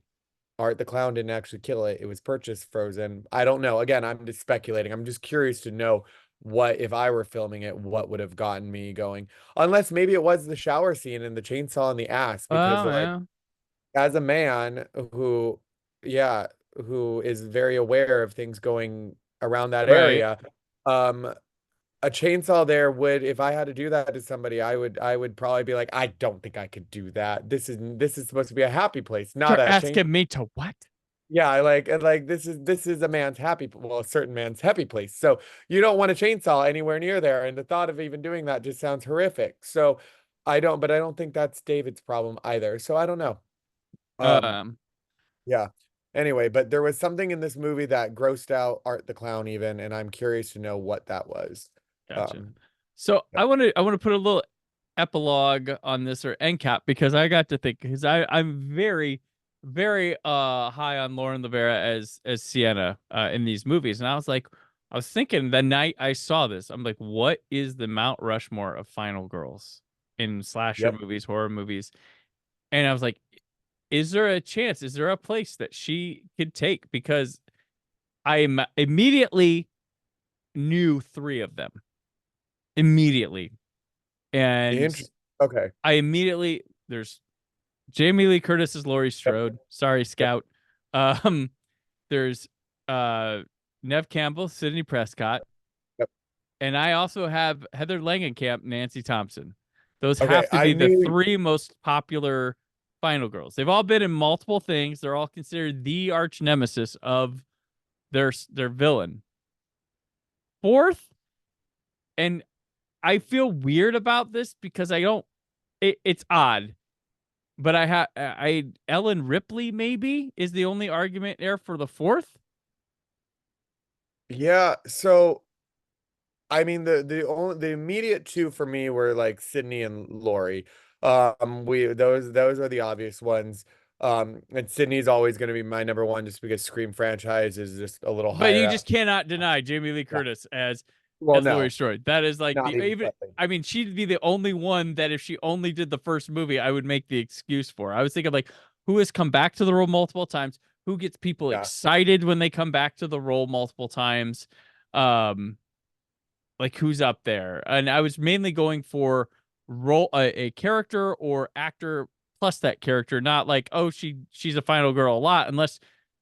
Art the Clown didn't actually kill it. It was purchased frozen. I don't know. Again, I'm just speculating. I'm just curious to know what, if I were filming it, what would have gotten me going. Unless maybe it was the shower scene and the chainsaw in the ass, because Oh like yeah. as a man who, yeah, who is very aware of things going around that Right. area, um, a chainsaw there would, if I had to do that to somebody, I would probably be like, I don't think I could do that. This is supposed to be a happy place, not You're a chain. asking me to what? Yeah, I like this is a man's happy, well, a certain man's happy place. So you don't want a chainsaw anywhere near there. And the thought of even doing that just sounds horrific. So but I don't think that's David's problem either. So I don't know. Um, Um, yeah. Anyway, but there was something in this movie that grossed out Art the Clown even, and I'm curious to know what that was. gotcha. Um, So yeah. I want to put a little epilogue on this, or end cap, because I got to think, because I'm very very high on Lauren Rivera as Sienna in these movies, and I was thinking the night I saw this, I'm like, what is the Mount Rushmore of final girls in slasher Yep. movies, horror movies? And I was like, is there a chance, is there a place that she could take? Because immediately knew three of them immediately, and Interesting. Okay. I immediately, there's Jamie Lee Curtis as Laurie Yep. Strode. Sorry, Yep. Scout. Um, there's uh Nev Campbell, Sidney Prescott, Yep. and I also have Heather Langenkamp, Nancy Thompson. Those Okay. have to I be the knew. three most popular final girls. They've all been in multiple things. They're all considered the arch nemesis of their villain. Fourth, and I feel weird about this because I don't. It's odd, but I Ellen Ripley maybe is the only argument there for the fourth. Yeah. So I mean, the immediate two for me were like Sydney and Lori. We those are the obvious ones. And Sydney's always going to be my number one just because Scream franchise is just a little But higher you up. just cannot deny Jamie Lee Yeah. Curtis as Well, Laurie no, Strode. That is like not the even even. slightly. I mean, she'd be the only one that if she only did the first movie, I would make the excuse for. I was thinking like, who has come back to the role multiple times? Who gets people Yeah. excited when they come back to the role multiple times? Um, like who's up there? And I was mainly going for role a character or actor plus that character, not like, oh, she's a final girl a lot, unless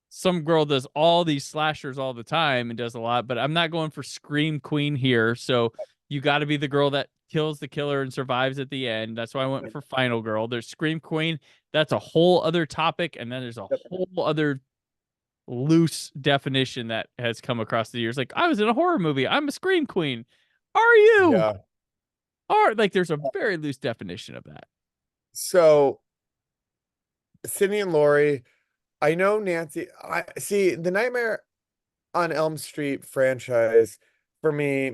some girl does all these slashers all the time and does a lot. But I'm not going for scream queen here, so you got to be the girl that kills the killer and survives at the end. That's why I went for final girl. There's scream queen, that's a whole other topic, and then there's a whole other loose definition that has come across the years. Like, I was in a horror movie, I'm a scream queen. Are you? Yeah. Or like there's a very loose definition of that. So Sydney and Lori, I know Nancy. I see the Nightmare on Elm Street franchise for me.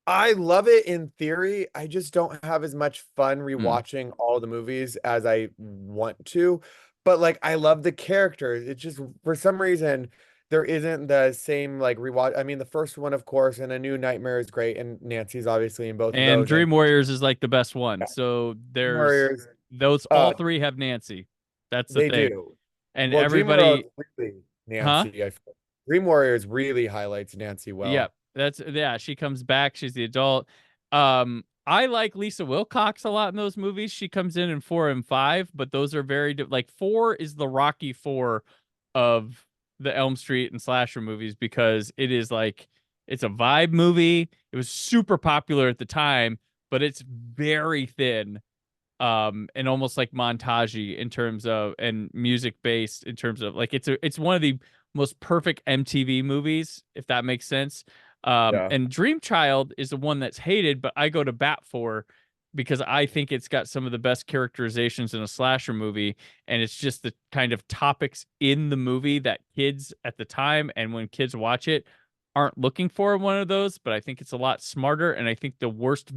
I love it in theory. I just don't have as much fun Hmm. rewatching all the movies as I want to. But like I love the characters. It's just for some reason there isn't the same like rewatch. I mean, the first one, of course, and A New Nightmare is great, and Nancy's obviously in both of And those. And Dream Warriors is like the best one. yeah, So there's Warriors, those, all uh, three have Nancy. That's the they thing. do. And Well, Dream Warriors everybody, really huh? Nancy. I feel. Dream Warriors really highlights Nancy well. Yep. That's, yeah, she comes back. She's the adult. I like Lisa Wilcox a lot in those movies. She comes in 4 and 5, but those are very like 4 is the Rocky 4 of the Elm Street and slasher movies, because it is like, it's a vibe movie. It was super popular at the time, but it's very thin, and almost like montagey in terms of, and music based in terms of like, it's one of the most perfect MTV movies, if that makes sense. Yeah. And Dream Child is the one that's hated, but I go to bat for, because I think it's got some of the best characterizations in a slasher movie, and it's just the kind of topics in the movie that kids at the time and when kids watch it aren't looking for one of those, but I think it's a lot smarter. And I think the worst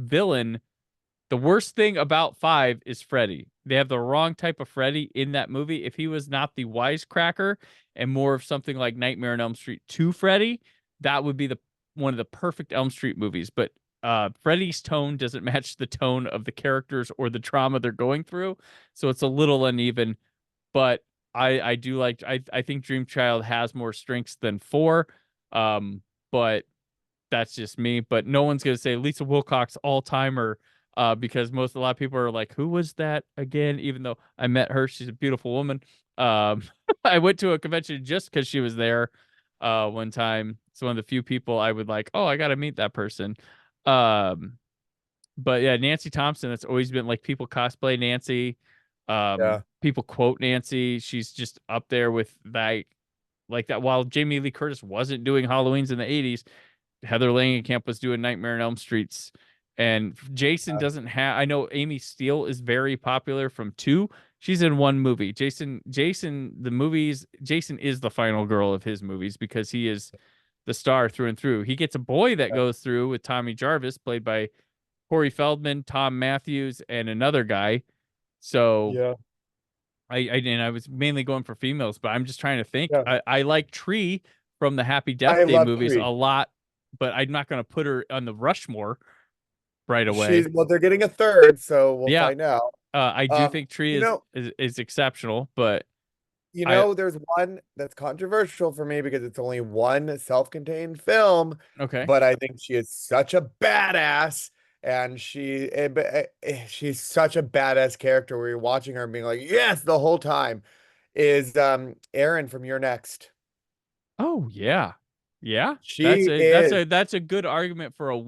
thing about 5 is Freddy. They have the wrong type of Freddy in that movie. If he was not the wisecracker and more of something like Nightmare on Elm Street 2 Freddy, that would be one of the perfect Elm Street movies. But Freddy's tone doesn't match the tone of the characters or the trauma they're going through, so it's a little uneven. But I do like I think Dream Child has more strengths than 4, but that's just me. But no one's gonna say Lisa Wilcox all timer, because a lot of people are like, who was that again? Even though I met her, she's a beautiful woman. I went to a convention just because she was there one time. It's one of the few people I would like, oh, I got to meet that person. But yeah, Nancy Thompson, that's always been like, people cosplay Nancy. People quote Nancy. She's just up there with that, like that. While Jamie Lee Curtis wasn't doing Halloweens in the 80s, Heather Langenkamp was doing Nightmare on Elm Streets. And Jason doesn't have, I know Amy Steele is very popular from 2. She's in 1 movie. Jason, the movies, Jason is the final girl of his movies because he is the star through and through. He gets a boy that goes through with Tommy Jarvis, played by Corey Feldman, Tom Matthews, and another guy. So I was mainly going for females, but I'm just trying to think. I like Tree from the Happy Death Day movies a lot, but I'm not going to put her on the Rushmore right away. They're getting a 3rd, so we'll find out. I do think Tree is exceptional, but there's one that's controversial for me because it's only one self-contained film. Okay. But I think she is such a badass, and she's such a badass character where you're watching her and being like, yes, the whole time, is Erin from You're Next. Oh yeah. Yeah. That's a good argument for a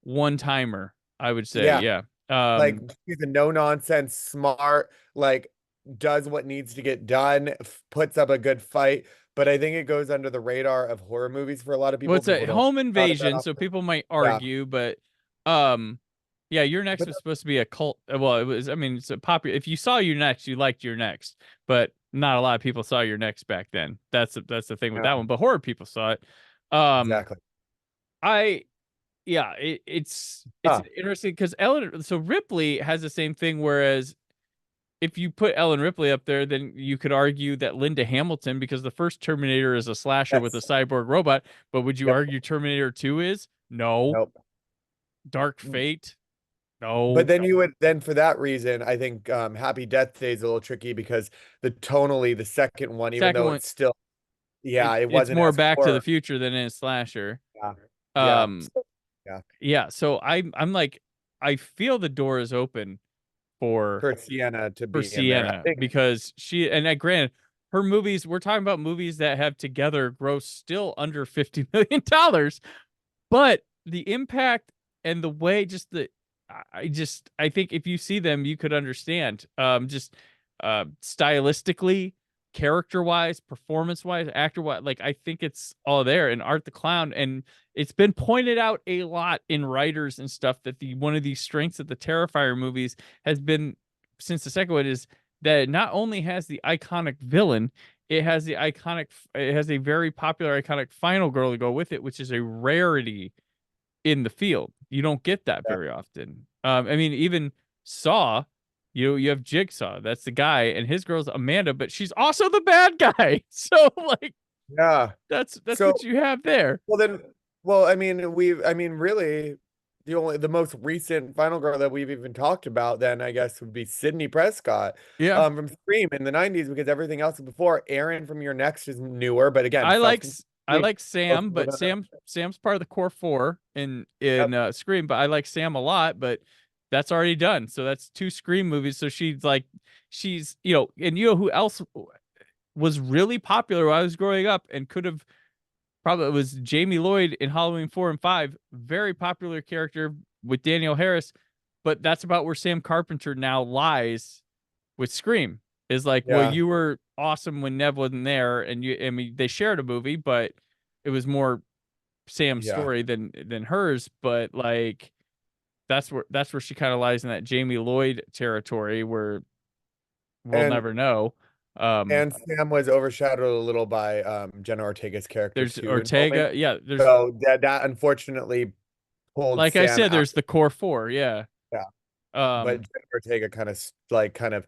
one-timer, I would say. Yeah. Like, she's a no-nonsense, smart, like, does what needs to get done, puts up a good fight, but I think it goes under the radar of horror movies for a lot of people. Well, it's a home invasion, so people might argue, but yeah, Your Next was supposed to be a cult. Well, it was. I mean, it's a popular. If you saw Your Next, you liked Your Next, but not a lot of people saw Your Next back then. That's the thing with that one. But horror people saw it. Exactly. It's interesting because Ripley has the same thing. Whereas if you put Ellen Ripley up there, then you could argue that Linda Hamilton, because the first Terminator is a slasher with a cyborg robot. But would you argue Terminator 2 is? No. Nope. Dark Fate? No. But then for that reason, I think Happy Death Day is a little tricky because tonally, the second one, even though it's still, it wasn't. It's more Back to the Future than a slasher. So I'm like, I feel the door is open for Sienna to be Sienna, because granted, her movies, we're talking about movies that have together grossed still under $50 million, but the impact and the way I think if you see them, you could understand, stylistically, character-wise, performance-wise, actor-wise, like, I think it's all there. And Art the Clown, and it's been pointed out a lot in writers and stuff that one of the strengths of the Terrifier movies has been, since the second one, is that it not only has the iconic villain, it has a very popular iconic final girl to go with it, which is a rarity in the field. You don't get that very often. I mean, even Saw, you have Jigsaw, that's the guy, and his girl's Amanda, but she's also the bad guy. So like, that's what you have there. I mean, really, the most recent final girl that we've even talked about, then I guess, would be Sydney Prescott, from Scream in the 90s, because everything else before. Erin from Your Next is newer, but again, I like Sam, but Sam's part of the core 4 in Scream, but I like Sam a lot, but that's already done. So that's 2 Scream movies. So she's and who else was really popular while I was growing up and could have probably, it was Jamie Lloyd in Halloween 4 and 5, very popular character with Danielle Harris, but that's about where Sam Carpenter now lies with Scream. Is like, well, you were awesome when Nev wasn't there, and they shared a movie, but it was more Sam's story than hers. But like, that's where she kind of lies in that Jamie Lloyd territory, where we'll never know. And Sam was overshadowed a little by Jenna Ortega's character There's too in Ortega. moments. Yeah, there's So that unfortunately pulled like I Sam said, out. there's the core four. Yeah. Yeah. But Um, Jenna Ortega kind of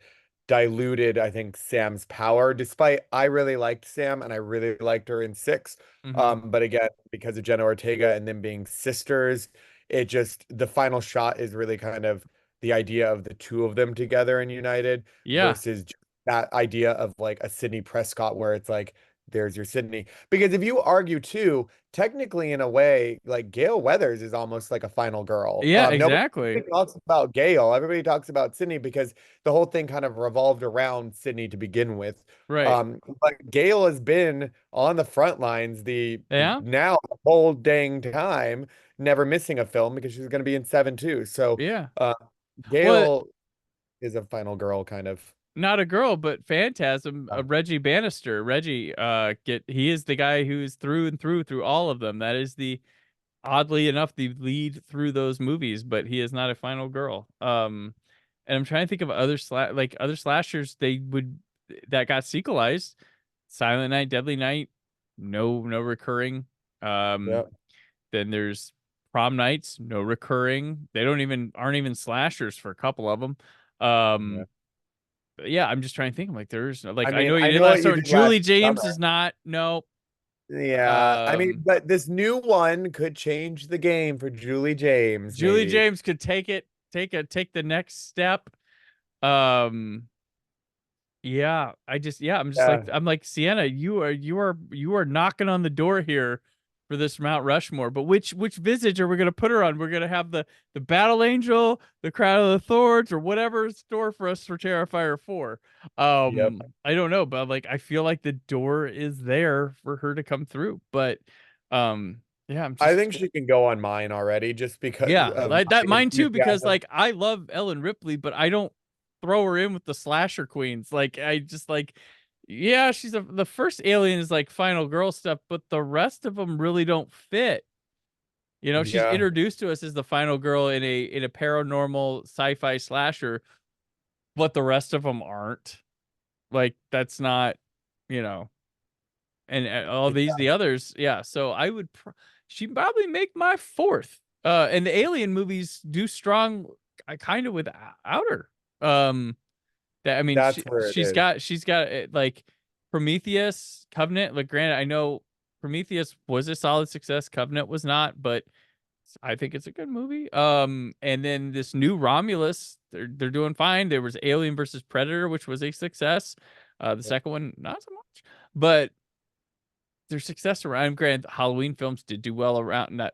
diluted, I think, Sam's power, despite I really liked Sam and I really liked her in Six. mhm. But again, because of Jenna Ortega and them being sisters, it just the final shot is really kind of the idea of the two of them together and united Yeah. versus that idea of like a Sydney Prescott where it's like there's your Sydney. Because if you argue too, technically in a way, like Gail Weathers is almost like a final girl. Yeah, Nobody exactly. talks about Gail. Everybody talks about Sydney because the whole thing kind of revolved around Sydney to begin with. Right. But Gail has been on the front lines Yeah. now the whole dang time, never missing a film because she's going to be in seven too. So Yeah. Well, Gail is a final girl kind of. not a girl, but Phantasm, Reggie Bannister. Reggie, he is the guy who's through and through all of them. That is the oddly enough the lead through those movies, but he is not a final girl. And I'm trying to think of other other slashers that got sequelized. Silent Night, Deadly Night, no recurring. Yeah. Then there's Prom Nights, no recurring. They aren't even slashers for a couple of them. Yeah. Yeah, I'm just trying to think. I'm like, there's like I I mean, know you I did know what last you summer. did Julie last James summer. is not. No. Yeah, I mean, but this new one could change the game for Julie James, Julie maybe. James could take the next step. Um, yeah, I'm like Sienna, you are knocking on the door here for this Mount Rushmore. But which visage are we gonna put her on? We're gonna have the Battle Angel, the Crown of the Thorns, or whatever in store for us for Terrifier 4. Yep. I don't know, but like I feel like the door is there for her to come through. But yeah, I think she can go on mine already just because yeah, of like my that mine too, because enthusiasm. like I love Ellen Ripley, but I don't throw her in with the slasher queens. Like I just like yeah, she's the first Alien is like final girl stuff, but the rest of them really don't fit. You know, she's Yeah, introduced to us as the final girl in a paranormal sci-fi slasher, but the rest of them aren't. Like that's not, you know, and all these the others, yeah. So I would she'd probably make my fourth. And the Alien movies do strong, kind of without her. That I mean, that's where it is. she's got like Prometheus, Covenant. Like, granted, I know Prometheus was a solid success, Covenant was not, but I think it's a good movie. And then this new Romulus, they're doing fine. There was Alien versus Predator, which was a success. The second one, not so much, but their success around. Granted, Halloween films did do well around that.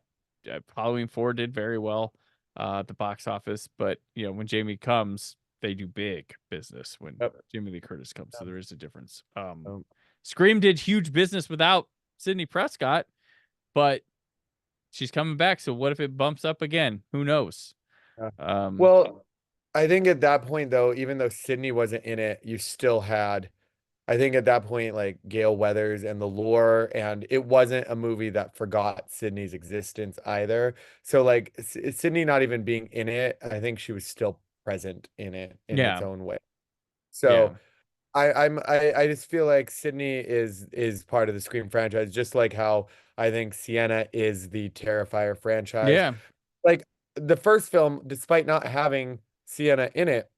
Halloween 4 did very well at the box office, but you know when Jamie comes, they do big business when Yep. Jamie Lee Curtis comes. So there is a difference. Um, Scream did huge business without Sidney Prescott, but she's coming back. So what if it bumps up again? Who knows? well, I think at that point though, even though Sydney wasn't in it, you still had I think at that point, like Gale Weathers and the lore, and it wasn't a movie that forgot Sydney's existence either. So, like Sydney not even being in it, I think she was still present in it in its Yeah, own way. yeah, So I just feel like Sydney is part of the Scream franchise, just like how I think Sienna is the Terrifier franchise. yeah. Like the first film, despite not having Sienna in it,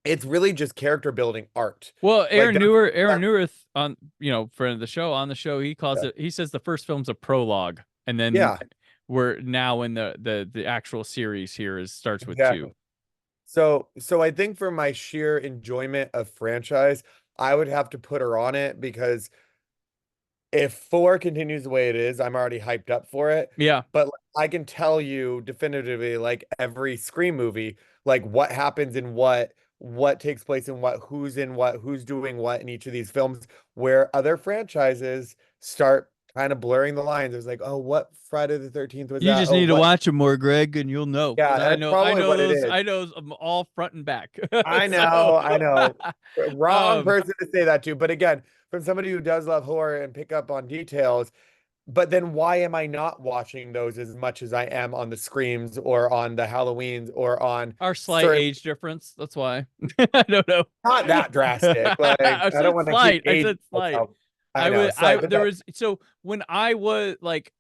it's really just character building art. Well, Like that's Aaron Newerth on friend of the show on the show, he calls it. He says the first film's a prologue, and then yeah, we're now in the actual series here starts with exactly. 2. So I think for my sheer enjoyment of franchise, I would have to put her on it because if 4 continues the way it is, I'm already hyped up for it. Yeah, But like, I can tell you definitively, like every Scream movie, like what happens in what takes place in what, who's doing what in each of these films, where other franchises start kind of blurring the lines. It's like, oh, what Friday the 13th was you that? just Oh, need to what? watch them more, Greg, and you'll know. 'Cause Yeah, that's I probably know what it those. is. I know them all front and back. I So, know, I know. Wrong um, person to say that to. But again, from somebody who does love horror and pick up on details, but then why am I not watching those as much as I am on the Screams or on the Halloweens or on Our slight certain, age difference. That's why. I don't know. not that drastic. Like I I said don't want to keep slight. I aging said slight. myself. I know, I slight, but there that, was so when I was like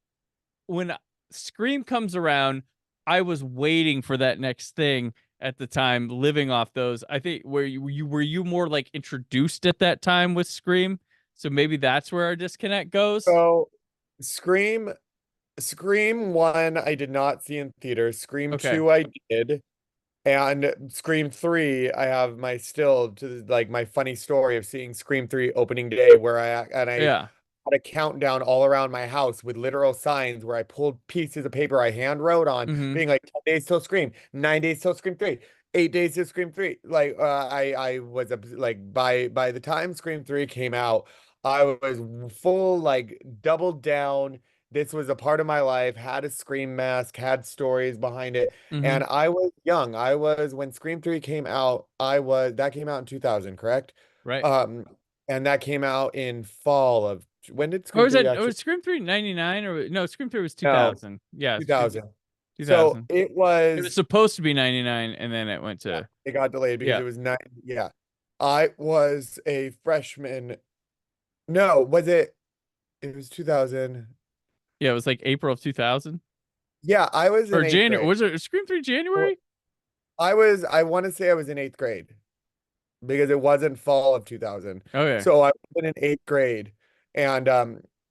when Scream comes around, I was waiting for that next thing at the time, living off those. I think were you more like introduced at that time with Scream? So maybe that's where our disconnect goes. so Scream Scream 1 I did not see in theaters. Scream Okay. 2 I did. And Scream 3, I have my still to like my funny story of seeing Scream 3 opening day where I Yeah. had a countdown all around my house with literal signs where I pulled pieces of paper I hand wrote on, Mm-hmm. being like 10 days till Scream, 9 days till Scream 3, 8 days till Scream 3. Like I was like by the time Scream 3 came out, I was full like doubled down. This was a part of my life, had a Scream mask, had stories behind it. Mm-hmm. And I was young. I was when Scream 3 came out, that came out in 2000, correct? Right. Um, and that came out in fall of when did Or Scream was 3 that actually? was Scream 3 99 or no, Scream 3 was No, 2000. Yeah, Scream 2000. So 2000. it It was was supposed to be 99 and then it went yeah, to it got delayed because yeah. it was nine. Yeah. I was a freshman. No, was it? It was 2000. Yeah, it was like April of 2000 Yeah, I was or in eighth January. grade. Was it Scream 3 Well, January? I want to say I was in eighth grade because it wasn't fall of 2000. Okay. So I was in eighth grade. And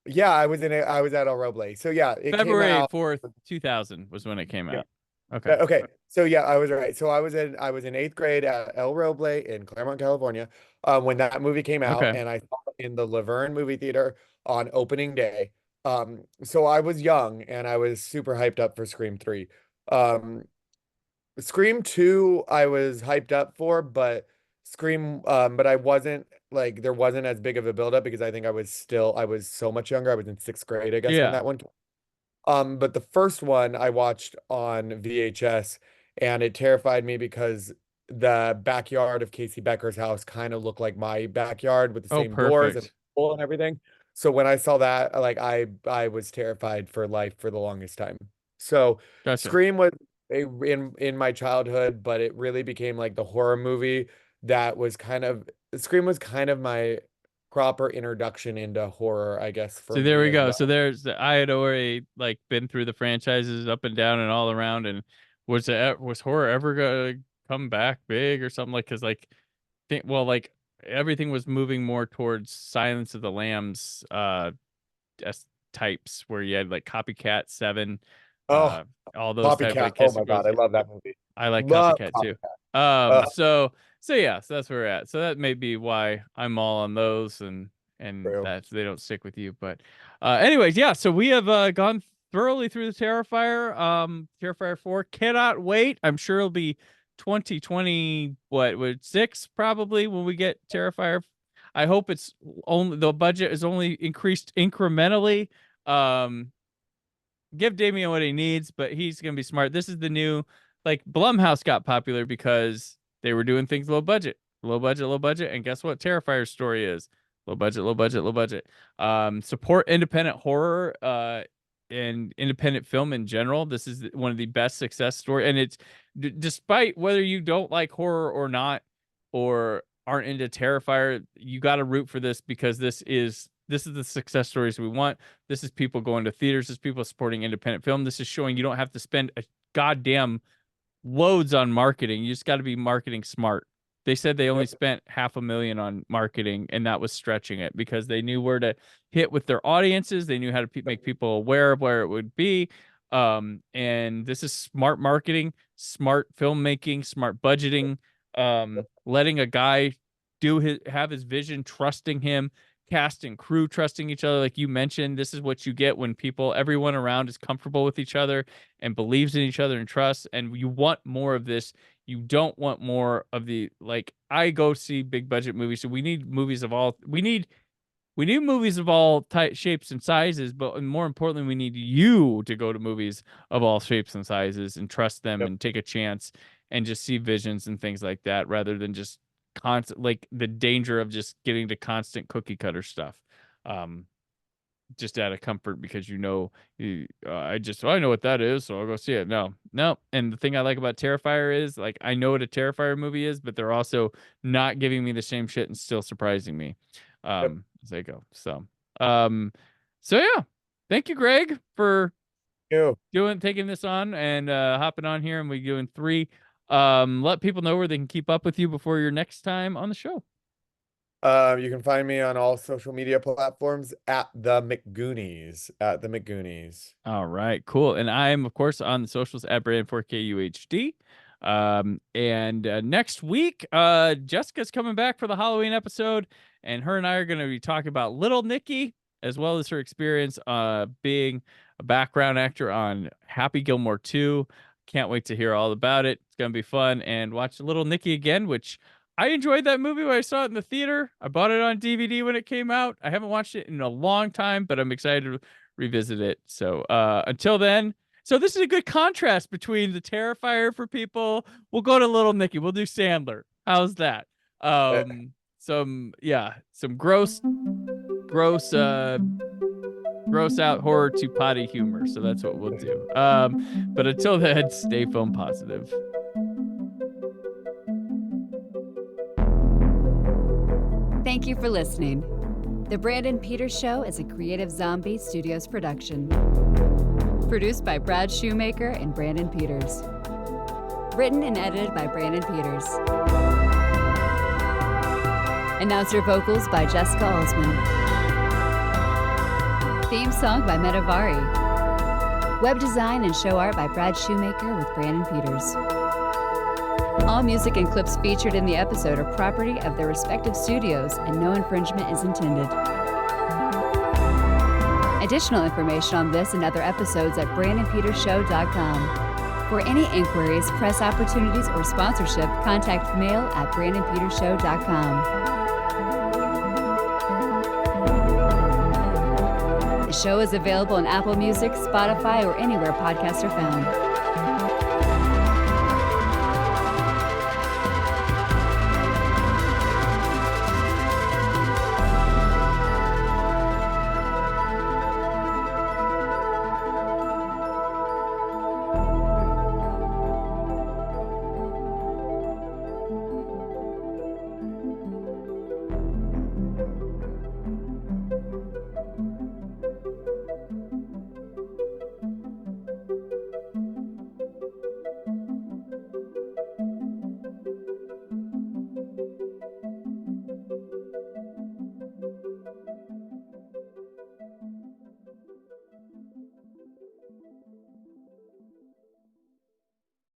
yeah, I was at El Roble. So yeah, it came February out. 4th, 2000 was when it came Yeah. out. Okay. Okay. So yeah, I was right. So I was in eighth grade at El Roble in Claremont, California, when that movie came out, Okay. and I saw it in the Laverne movie theater on opening day. So I was young and I was super hyped up for Scream 3. Um, Scream 2 I was hyped up for, but but I wasn't like there wasn't as big of a buildup because I think I was so much younger. I was in sixth grade, I guess, when Yeah. that one came. But the first one I watched on VHS and it terrified me because the backyard of Casey Becker's house kind of looked like my backyard with the Oh, same doors and perfect. pool and everything. So when I saw that, like I was terrified for life for the longest time. So Gotcha. Scream was in my childhood, but it really became like the horror movie that was kind of Scream was kind of my proper introduction into horror, I guess, for So there me we as go. So well. I had already like been through the franchises up and down and all around, and was horror ever gonna come back big or something like? Because like like everything was moving more towards Silence of the Lambs types where you had like Copycat 7, Oh, uh all those type Copycat. like Oh Kiss my and God, Ghost. I love that movie. I like Love Copycat too. Copycat. Uh, So yeah, so that's where we're at. So that may be why I'm all on those and true. that they don't stick with you. But anyways, yeah, so we have gone thoroughly through the Terrifier. Terrifier 4. Cannot wait. I'm sure it'll be 2020 what would 6 probably when we get Terrifier. I hope it's only the budget is only increased incrementally. Um Give Damien what he needs, but he's gonna be smart. This is the new like Blumhouse got popular because they were doing things low budget, low budget, and guess what? Terrifier's story is low budget, low budget, low budget. Support independent horror, and independent film in general. This is one of the best success story, and it's despite whether you don't like horror or not, or aren't into Terrifier, you got to root for this because this is the success stories we want. This is people going to theaters. This is people supporting independent film. This is showing you don't have to spend a goddamn loads on marketing. You just got to be marketing smart. They said they only Yep. spent $500,000 on marketing, and that was stretching it because they knew where to hit with their audiences. They knew how to make people aware of where it would be. And this is smart marketing, smart filmmaking, smart budgeting, letting a guy have his vision, trusting him, cast and crew trusting each other. Like you mentioned, this is what you get when everyone around is comfortable with each other and believes in each other and trusts. And you want more of this. You don't want more of the like. I go see big budget movies, so we need movies of all. We need movies of all shapes and sizes, but more importantly, we need you to go to movies of all shapes and sizes and trust them Yep. and take a chance and just see visions and things like that, rather than just constant like the danger of just getting to constant cookie cutter stuff. Um, just out of comfort because I know what that is, so I'll go see it. No. And the thing I like about Terrifier is like I know what a Terrifier movie is, but they're also not giving me the same shit and still surprising me as they go. So yeah. Thank you, Greg, for taking this on and hopping on here, and we doing 3. Let people know where they can keep up with you before your next time on the show. You can find me on all social media platforms at the McGoonies. All right, cool. And I'm of course on the socials at Brand4KUHD. And next week, Jessica's coming back for the Halloween episode, and her and I are going to be talking about Little Nicky, as well as her experience being a background actor on Happy Gilmore 2. Can't wait to hear all about it. It's going to be fun, and watch Little Nicky again, which I enjoyed that movie when I saw it in the theater. I bought it on DVD when it came out. I haven't watched it in a long time, but I'm excited to revisit it. So until then, so this is a good contrast between the Terrifier for people. We'll go to Little Nicky. We'll do Sandler. How's that? Some gross out horror to potty humor. So that's what we'll do. But until then, stay film positive. Thank you for listening. The Brandon Peters Show is a Creative Zombie Studios production. Produced by Brad Shoemaker and Brandon Peters. Written and edited by Brandon Peters. Announcer vocals by Jessica Alsman. Theme song by Metavari. Web design and show art by Brad Shoemaker with Brandon Peters. All music and clips featured in the episode are property of their respective studios, and no infringement is intended. Additional information on this and other episodes at BrandonPetersShow.com. For any inquiries, press opportunities, or sponsorship, contact mail at BrandonPetersShow.com. The show is available on Apple Music, Spotify, or anywhere podcasts are found.